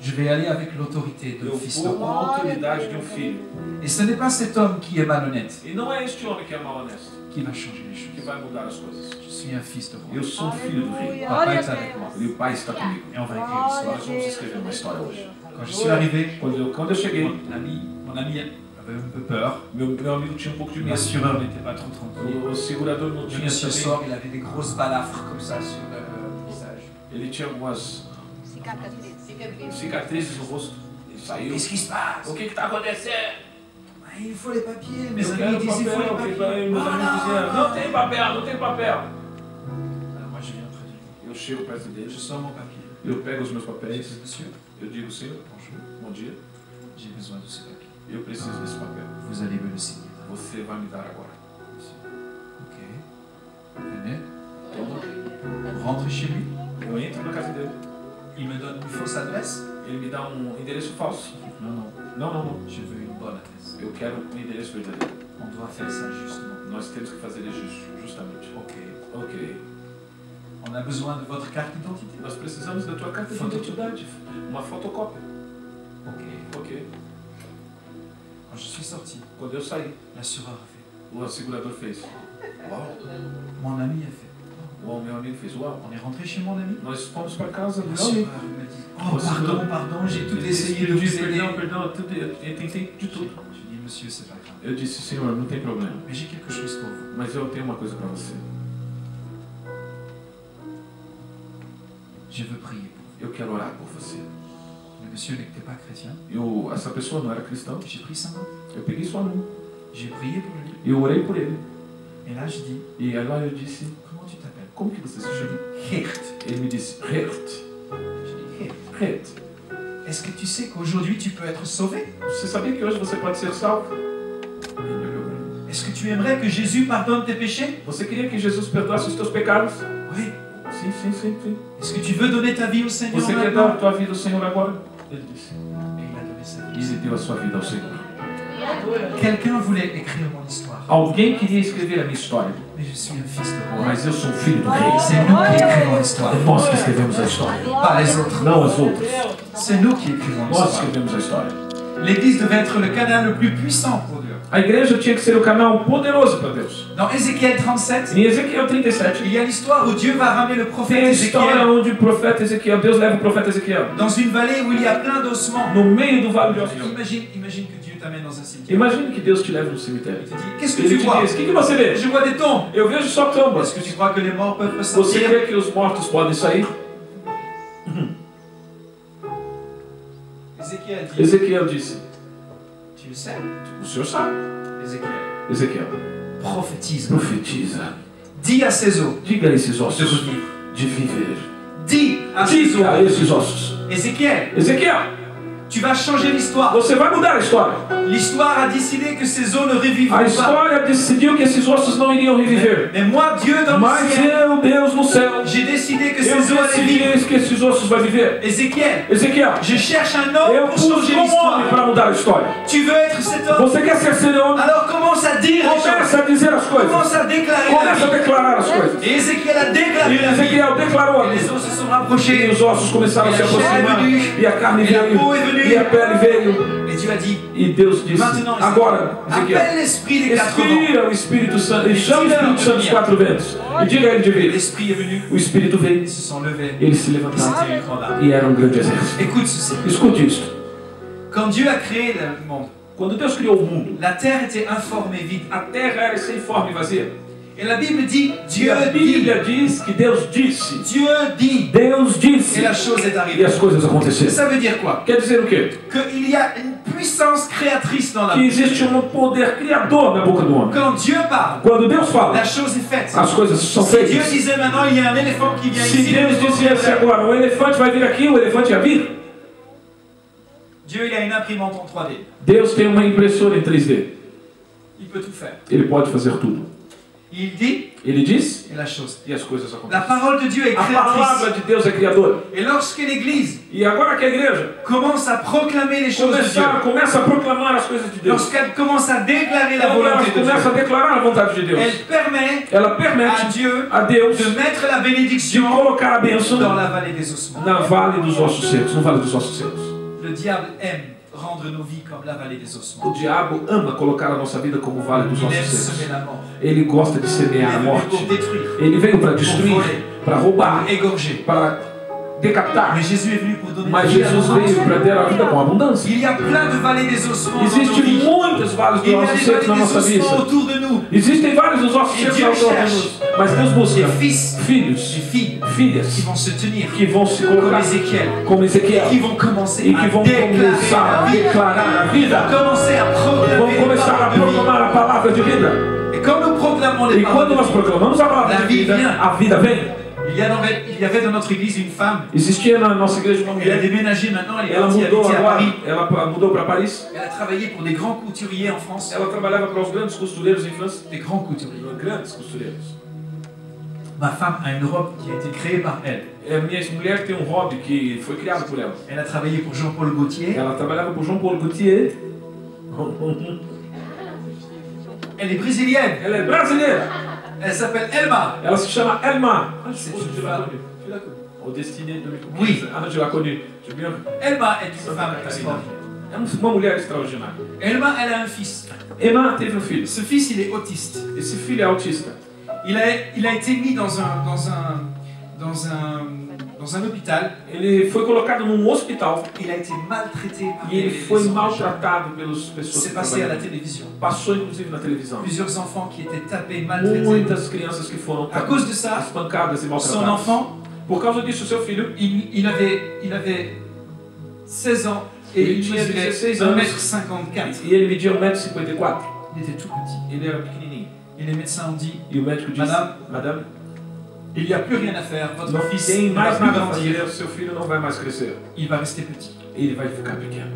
je vais aller avec l'autorité de eu fils de vou com roi. a autoridade de um filho. Et ce n'est pas cet homme qui est malhonnête E não é este homem que é mal honesto qui va changer les que choses. vai mudar as coisas. Je suis un fils de roi. Eu sou um filho do rei. Aleluia. Papai Olha está avec moi. E o pai está comigo. Et on va écrire l'histoire. Nós vamos escrever uma história hoje. Quand je suis arrivé, Quando eu cheguei, mon ami avait un peu peur. meu amigo tinha um pouco de medo. L'assureur n'était pas trop tranquille. O segurador não Le tinha monsieur também. sort, il avait des grosses balafres comme ça sur le visage. Ele tinha algumas cicatrizes no rosto. Ele saiu. Qu'est-ce qui se passe? O que está acontecendo? Ah, il faut les papiers. Mes Eu amis quero disent il faut papel. les papiers. Meus amigos diziam, não tem papel, não tem papel. Alors moi je viens près de lui. Eu chego perto Je dele, sors mon papier. eu pego os meus Je papéis, dis monsieur, eu digo, senhor, bonjour, bom dia, j'ai besoin de ce papier. eu preciso desse papel. Vous allez me le signer. Você vai me dar agora. Monsieur. Ok. Venez. Toma. Rentrez chez lui. Eu entro na casa dele, Il me donne une fausse adresse. ele me dá um endereço falso. Non, non. Não, não, não. Je veux une bonne adresse. Eu quero um endereço verdadeiro. On doit faire ça justement. Nós temos que fazer isso justamente. Ok. Ok. On a besoin de votre carte d'identité. Nós precisamos da tua carta de Fotocópia. identidade. Uma fotocópia. Ok. Ok. Quand je suis sorti, Quando eu saí, l'assureur a fait. o segurador fez. Uau. Mon ami a fait. O meu amigo fez. Uau. On est rentré chez mon ami. Nós fomos para casa do meu L'assureur amigo. me dit, oh pardon, pardon, j'ai tout essayé de Eu vous disse, aider. perdão, eu tentei de tudo. Je dis, monsieur, c'est pas grave. Eu disse, senhor, não tem problema. Mais j'ai quelque chose pour vous. Mas eu tenho uma coisa para você. Je veux prier pour vous. Eu quero orar por você. Le monsieur n'était pas chrétien. Essa pessoa não era cristã. J'ai pris sa main. Eu peguei sua mão. J'ai prié pour lui. Eu orei por ele. Et là, je dis, E agora eu disse, comment tu t'appelles? como que você se Je chama? dis, Geert. Ele me disse, Hert. Je dis, Geert. Hert. Est-ce que tu sais qu'aujourd'hui tu peux être sauvé? Você sabia que hoje você pode ser salvo? Est-ce que tu aimerais que Jésus pardonne tes péchés? Você queria que Jesus perdoasse os teus pecados? Oui. Sim, sim, sim, sim. Est-ce que tu veux donner ta vie au Seigneur Você quer dar maintenant? a tua vida ao Senhor agora? Ele disse. Et il a donné sa E vie. ele deu a sua vida ao Senhor. Quelqu'un voulait écrire mon histoire. Alguém queria escrever a minha história, Mais je suis un fils de roi. mas eu sou um filho do rei. C'est nous qui écrivons l'histoire. É nós que escrevemos a história, Pas les autres. não as outras. C'est nous qui écrivons Nós l'histoire. escrevemos a história. L'Église devait être le canal le plus puissant pour Dieu. A igreja tinha que ser um canal poderoso para Deus. Dans Ézéchiel 37, Em Ezequiel 37, il y a l'histoire où Dieu va ramener le prophète tem a história Ézéchiel onde o profeta Ezequiel, Deus leva o profeta Ezequiel dans une vallée où il y a plein d'ossements. no meio do vale de ossos. Imagine que Dieu t'amène dans un cimetière. Imagine que Deus te leve no cemitério. Il te dit, qu'est-ce que Ele tu te vois? diz: o que você vê? Je vois des tombes. Eu vejo só tumbas. Est-ce que tu crois que les morts peuvent Você ressortir? crê que os mortos podem sair? Ézéchiel dit, Ezequiel disse: tu le sais, o senhor sabe. Ézéchiel, Ezequiel, prophétise. profetiza. Dis à ces os Diga a esses de ossos revivre. de viver. Dis à ces Diga a os. esses ossos: Ézéchiel, Ezequiel, tu vas changer l'histoire. você vai mudar a história. L'histoire a décidé que ces os ne revivront A pas. história decidiu que esses ossos não iriam reviver. Mais moi, Dieu dans le Mas ciel, eu, Deus no céu, j'ai décidé que eu ces os allaient vivre. decidi que esses ossos vão viver. Ézéchiel, Ezequiel, je cherche un homme eu pour busco changer um l'histoire. homem para mudar a história. Tu veux être cet homme? Você quer ser esse homem? Alors commence à dire les choses. Começa a dizer as coisas. Commence à déclarer la Começa a vie. declarar as coisas. Et Ézéchiel a E déclaré la vie. Ezequiel declarou a Et les vida. os se sont E rapprochés. os ossos começaram a se aproximar. E a carne E a veio. peau est venue. E a pele veio. Et Dieu a dit, E Deus disse: maintenant, agora, appelle Ezequiel, l'esprit des 4 vents. expira o Espírito Santo. E chama o Espírito Santo dos 4 ventos. E diga a ele de Et vir. l'esprit est venu. O Espírito veio. Ils se sont levés. Eles se Et levantaram. c'était une grande armée. E era um grande exército. Écoute ceci. Escute isto. Quand Dieu a créé le monde, Quando Deus criou o mundo, la terre était informe et vide. a terra era sem forma e vazia. Et la Bible dit, E Dieu a dit, Bíblia diz que Deus disse. Dieu dit. Deus disse. Et la chose est E arrivée. as coisas aconteceram. Ça veut dire quoi? Quer dizer o quê? Qu'il y a une puissance créatrice dans la Que vie. existe um poder criador na boca do homem. Quand Dieu parle, Quando Deus fala, la chose est faite. as coisas são Si Dieu feitas. disait maintenant, il y a un éléphant qui vient Se ici, Deus dissesse agora, o elefante vai vir aqui, o elefante ia vir. Dieu il a une imprimante en 3D. Deus tem uma impressora em 3D. Il peut tout faire. Ele pode fazer tudo. Il dit, Ele diz et la chose. e as coisas La acontecem. parole de Dieu est A palavra créatrice. de Deus é criadora. Et lorsque l'Église E agora que a igreja commence à proclamer les choses de Dieu, começa a proclamar as coisas de Deus, lorsqu'elle commence à déclarer la quando ela volonté de começa a Dieu, declarar a vontade de Deus, elle permet ela à permite Dieu a Deus de mettre la de bénédiction colocar a bênção dans la vallée des ossements. na vale dos ossos secos, no vale dos ossos secos. Le diable aime rendre nos vies comme la vallée des ossements. O diabo ama colocar a nossa vida como o vale dos Il ossos aime secos. semer la mort. Ele gosta de Il semear a est venu morte. pour détruire, Ele veio para destruir, para roubar, égorger. para decapitar. Mais Jésus est venu pour donner la Mas vie à Jesus l'abondance. veio para dar a vida com abundância. Il y a plein de vallées des ossements dans nos Existem vies. muitas vales Il dos y a ossos des secos na vallées nossa des ossements vida. autour de nous. Existem vários dos ossos E secos Deus ao redor de cherche nós. Mas Deus Des busca fils, filhos, des filles qui filhas vont se tenir que vão se comme colocar Ézéchiel como et Ezequiel qui vont commencer e à que vão déclarer começar la a vie. declarar a Ils vida. vont commencer à Vão proclamer les começar a paroles de vie. proclamar a palavra de vida. Et quand nous proclamons les E paroles quando de nós vie, proclamamos a palavra La de vie vida, vient. a vida vem. il y avait dans notre église une femme. Existia na nossa igreja uma Elle a mulher. déménagé maintenant, elle est Ela partie mudou habiter à agora, Paris. ela mudou para Paris. Elle a travaillé pour des grands couturiers en France. Ela trabalhava para os grandes costureiros em França. Des grands couturiers. Grandes costureiros. Ma femme a une robe qui a été créée par elle. A minha mulher tem um hobby que foi criado por ela. Elle a travaillé pour Jean-Paul Gaultier. Ela trabalhava por João Paulo Gaultier. Elle est brésilienne. Ela é brasileira. Elle s'appelle Elma. Ela se chama Elma. C'est Oh, une je l'ai femme. connue. Tu l'as connue. Au Destiné 2015. Oui. Ah, je l'ai connue. J'ai bien. Elma est une femme extraordinaire. É uma mulher extraordinária. Elma, elle a un fils. Emma teve um filho. Ce fils, il est autiste. Esse filho é autista. Il a été mis dans un hôpital. Ele foi colocado num hospital Il a été maltraité par e ele les foi enfants. maltratado pelas pessoas C'est que passé à la trabalhavam. télévision. Passou inclusive na televisão. Plusieurs enfants qui étaient tapés, maltraités. Muitas crianças que foram À cause de ça, espancadas e son maltratadas. enfant, Por causa disso, seu filho, il avait 16 ans et Il il tinha mesurait 16 anos. 1m54. e ele media 1,54 m. Il était tout petit. Ele era pequenininho. Et les médecins ont dit, E o médico disse: Madame, il n'y a plus rien à faire, votre não fils tem ne va mais plus nada a grandir, fazer, seu filho não vai mais crescer. il va rester petit. Ele vai ficar pequeno.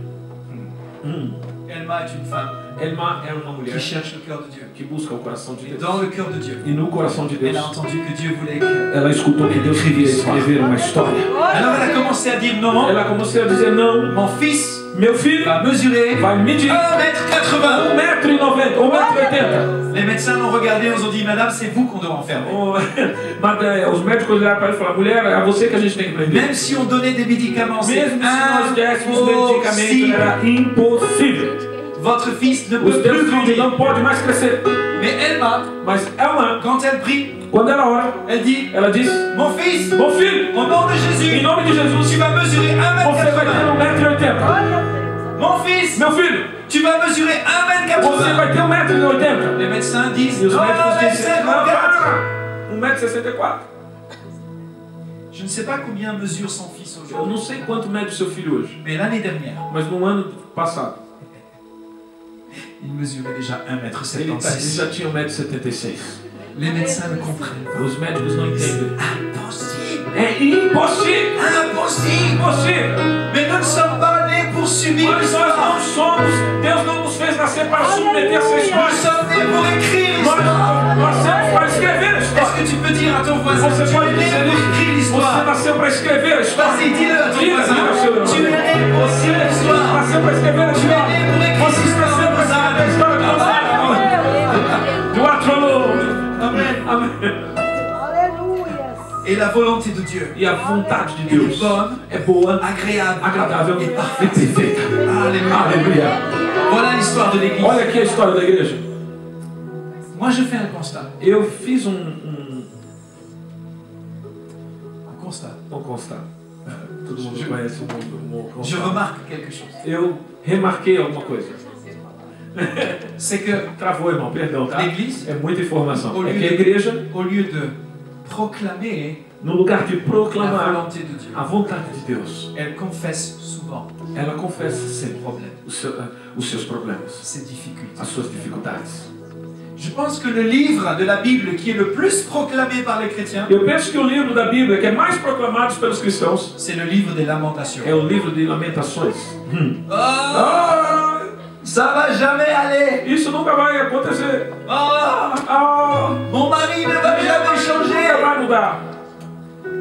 Elma est une femme Elma é uma mulher qui cherche le cœur de Dieu. que busca o coração de Et Deus. dans le cœur de Dieu, E no coração de Deus, elle a entendu que Dieu voulait que... ela escutou que Deus queria escrever uma história. Alors elle a commencé à dire non, Ela começou a dizer: não, mon fils meu filho va mesurer vai medir 1m80. 1,90 m, 1,80 m. Les médecins l'ont regardé, ils ont dit, madame, c'est vous qu'on doit enfermer. Os médicos olharam para ele e falaram: mulher, é a você que a gente tem que prender. Même si on donnait des médicaments, c'est Mesmo se nós dessemos impossible. medicamento, era impossível. votre fils ne Os peut teus plus filhos grandir. não podem mais crescer. Mais Elma, Mas ela, quand elle prie, quando ela ora, elle dit, ela diz: mon fils, Mon filho, au nom de em Jésus, nome de Jesus, tu vas mesurer você vai ter 1,80 m. 1,80 m. Mon fils, Meu filho, tu vas mesurer você 1,80 m. vai ter 1,80 m. Les médecins disent, E os non, médicos dizem: 1,54 Não, m. para! 1,64 m. Je ne sais pas combien mesure son fils Eu aujourd'hui, não sei quanto mede o seu filho hoje, mais l'année dernière, mas no ano passado, il mesurait déjà ele 1,76 já m. tinha 1,76 m. Les médecins ne comprennent pas. Os médicos não entendem. Impossible! É impossível! Impossible! Impossível! Mais nous ne sommes pas nés pour subir Mas nós l'histoire. não somos, Deus não nos fez nascer para submeter essa Nous história. sommes nés pour écrire Nós l'histoire. nascemos para escrever a Est-ce história. que tu peux dire à ton voisin, Você tu pode es né dizer pour écrire isso. Você l'histoire? nasceu para escrever a história. Vas-y, dis-le à ton Diga, voisin. diga ao seu Tu es irmão. né pour Você écrire l'histoire. nasceu para escrever a Tu es história. né pour écrire Você nasceu para escrever a história de do outro nome. Amen. Amém. Aleluia. Et la volonté de Dieu E a vontade de elle Deus est bonne, é boa, agréable agradável et e parfaite. perfeita. Alléluia. Aleluia. Voilà l'histoire de l'Église. Olha aqui a história da igreja. Moi, je fais un constat. Eu fiz um constat. Todo mundo conhece um Je constat. remarque quelque chose. Eu remarquei alguma coisa. C'est que Travou, irmão, perdão, tá? l'Église, É muita informação. Au É lieu que a de- igreja, au lieu de proclamer no lugar de la proclamar volonté de Dieu, a vontade de Deus, elle confesse souvent ela confessa ses sempre problèmes, os seus problemas, ses difficultés. as suas dificuldades. Je pense que le livre de la Bible qui est le plus proclamé par les chrétiens, Eu penso que o livro da Bíblia que é mais proclamado pelos cristãos c'est le livre des Lamentations. é o livro de Lamentações. Ah, ça va jamais aller. Isso nunca vai acontecer. Ah, mon mari ne va jamais Nunca changer. vai mudar.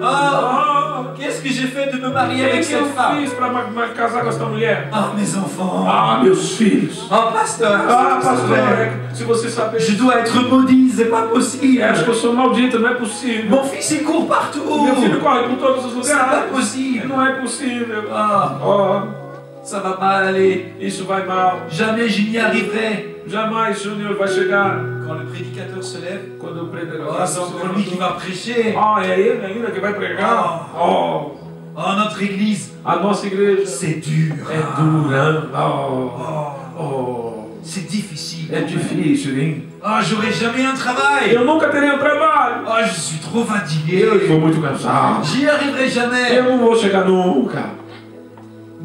Ah, qu'est-ce que j'ai fait de me marier O avec que eu cette femme? fiz para casar com esta mulher? Ah, mes enfants. Ah, meus filhos. Ah, pasteur. Ah, s'il vous pastor, plaît. se você saber. Je dois être maudit, c'est pas possible. Acho que eu sou maldito, não é possível. Mon fils, il court partout. Meu filho corre por todos os C'est pas lugares. possible. Não é possível. Ah, Oh, ça va mal aller. isso vai mal. Jamais je n'y arriverai. Jamais Júnior vai chegar Quand le prédicateur se lève, quando o pregador. oh, c'est encore lui qui va prêcher. Ah, é ele ainda que vai pregar. Oh, Oh, notre église, a nossa igreja c'est dur. é dura. Oh, Oh, oh, c'est difficile. é difícil, hein? Oh, j'aurai jamais un travail. Eu nunca terei um trabalho. Oh, je suis trop Eu fatigué. estou muito cansado. J'y arriverai jamais. Eu não vou chegar nunca.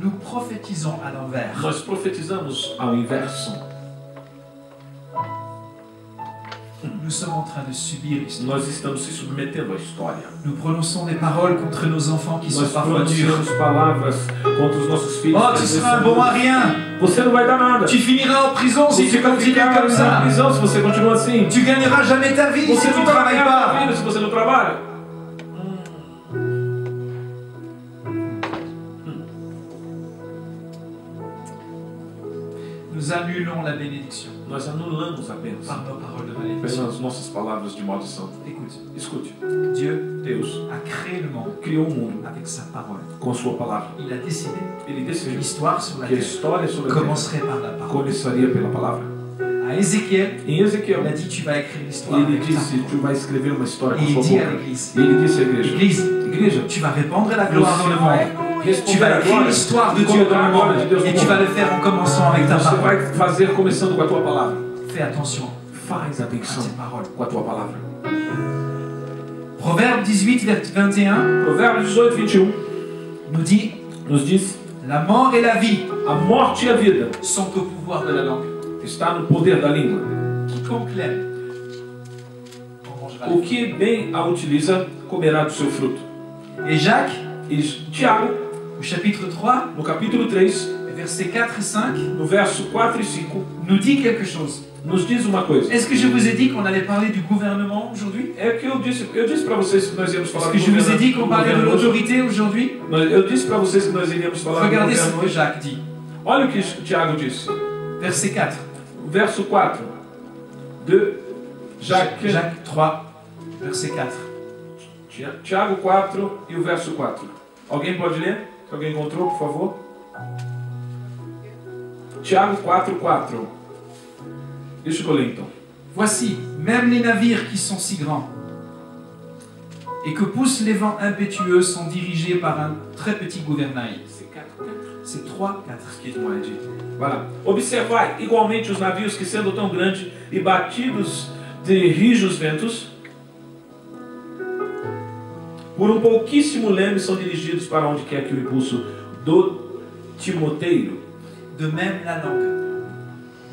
Nous prophétisons à l'envers. Nós profetizamos ao inverso. Nous sommes en train de subir l'histoire. Nós estamos se submetendo à história. Nous prononçons des paroles contre nos enfants qui sont Nós parfois dures. pronunciamos palavras contra os nossos filhos. Oh, que tu às vezes seras un são bon à duras. rien. Você não vai dar nada. Tu finiras en prison si Você tu vai continues ficar comme na ça. prisão se você continua assim. Tu gagneras jamais ta vie si Você tu não ne vai travailles ganhar a pas. vida se você não trabalha. Nous annulons la bénédiction Nós anulamos a bênção par nos paroles de malédiction. pelas nossas palavras de maldição. Écoute, Escute, Dieu Deus a créé le monde criou o mundo avec sa parole. com sua palavra. Il a décidé Ele que decidiu l'histoire sur la que a terre história sobre a terra commencerait par la parole. começaria pela palavra. À Ézéchiel, Em Ezequiel, il a dit tu vas écrire l'histoire ele avec ta disse: parole. Tu vai escrever uma história Et com il sua dit à boca. l'église, E ele disse à igreja: Église, Igreja, tu vas répandre la gloire dans le monde. Tu responder vas a écrire glória, l'histoire de Dieu colocar dans a le glória de monde. Deus Et no tu vas mundo. le faire en commençant avec ta Você parole. vai fazer começando com a tua palavra. Fais attention Faz à atenção tes paroles. com a tua palavra. Proverbe 18, verset 21 Provérbios 18, 21 nous dit nos diz: la mort et la vie A morte e a vida sont au pouvoir de la langue. está no poder da língua. Quiconque l'aime en mangera. O que bem a utiliza, comerá do seu fruto. Et Jacques, E Tiago, au chapitre 3, no capítulo 3, versets 4 et 5, no verso 4 e 5, nous dit quelque chose. nos diz uma coisa. Est-ce que je vous ai dit qu'on allait parler du gouvernement aujourd'hui? É que eu disse para vocês que nós íamos falar Est-ce que je vous ai dit qu'on parlait de l'autorité aujourd'hui? Eu disse para vocês que nós iríamos falar do Regardez ce governo que hoje. Jacques dit. Olha o que Tiago disse. Verset 4. Verso 4 de Jacques. Jacques 3, verset 4. Tiago 4 e o verso 4. Alguém pode ler? Se alguém encontrou, por favor. Tiago 4:4. Deixa eu ler então. Voici, même les navires qui sont si grands et que poussent les vents impétueux sont dirigés par un très petit gouvernail. C'est 3, 4. Voilà. Observai igualmente os navios que, sendo tão grandes e batidos de rijos ventos, por pouquíssimo leme são dirigidos para onde quer que o impulso do timoteiro. De même la langue,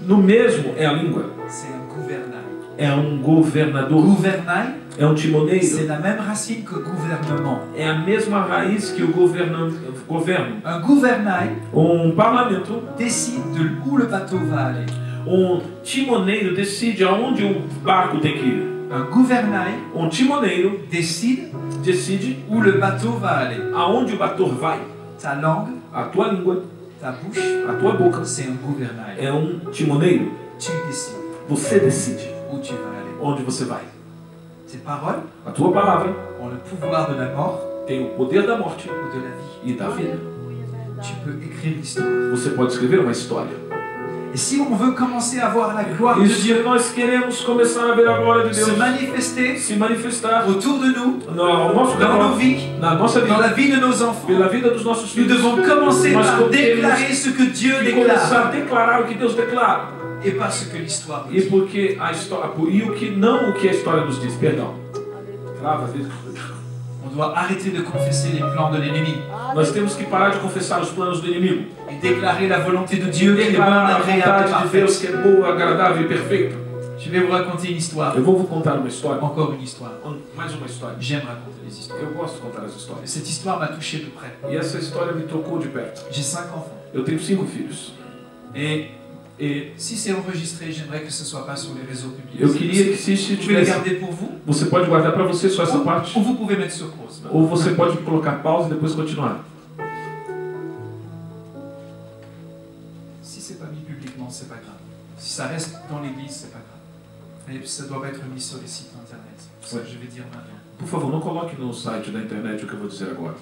No mesmo é a língua. c'est un gouvernail. É governador. Gouvernail, É timoneiro. c'est la même racine que gouvernement. É a mesma raiz que o governo. Un gouvernail Parlamento. décide de où le bateau va aller. Timoneiro decide aonde o barco tem que ir. Un gouvernail Timoneiro décide decide où le bateau va aller. aonde o bator vai. Ta langue, A tua língua, ta bouche, a tua boca c'est un gouvernail. é timoneiro. Tu décides Você decide où tu vas aller. onde você vai. Tes paroles A tua palavra ont le pouvoir de la mort tem o poder da morte ou de la vie. e da vida. Tu peux écrire l'histoire. Você pode escrever uma história. Et si on veut commencer à voir la gloire E de se Dieu nós queremos começar a ver a glória de se Deus manifester se manifestar autour de nous, no nosso dans nos redor, vies, na nossa dans la vida, vie de nos enfants, pela vida dos nossos nous filhos, devons commencer Nós par temos déclarer ce que Dieu e começar a déclare declarar o que Deus declara. et pas ce que l'histoire nous E dit. porque a história, e o que não o que a história nos diz, perdão. Trava, às vezes. On doit arrêter de confesser les plans de l'ennemi Nós temos que parar de confessar os planos do inimigo. et déclarer la volonté de Dieu qui est bonne, Declarar a agréable et vontade de Deus parfaite. que é boa, agradável e perfeita. Je vais vous raconter une histoire, Eu vou vous contar uma história. encore une histoire. Mais uma história. J'aime raconter les histoires. Eu gosto de contar as histórias. Cette histoire m'a touché de près. E essa história me tocou de perto. J'ai 5 enfants. Eu tenho 5 filhos. Et si c'est enregistré, j'aimerais que ce ne soit pas sur les réseaux publics. Eu queria que se Vous pouvez le tivesse... garder pour vous, Você pode guardar para você só essa parte. ou vous pouvez mettre sur pause. Ou você pode colocar pausa e depois continuar. Si c'est pas mis publiquement, c'est pas grave. Si ça reste dans l'église, c'est pas grave. Et ça doit pas être mis sur les sites internet. C'est ce que je vais dire maintenant. Por favor, não coloque no site da internet o que eu vou dizer agora.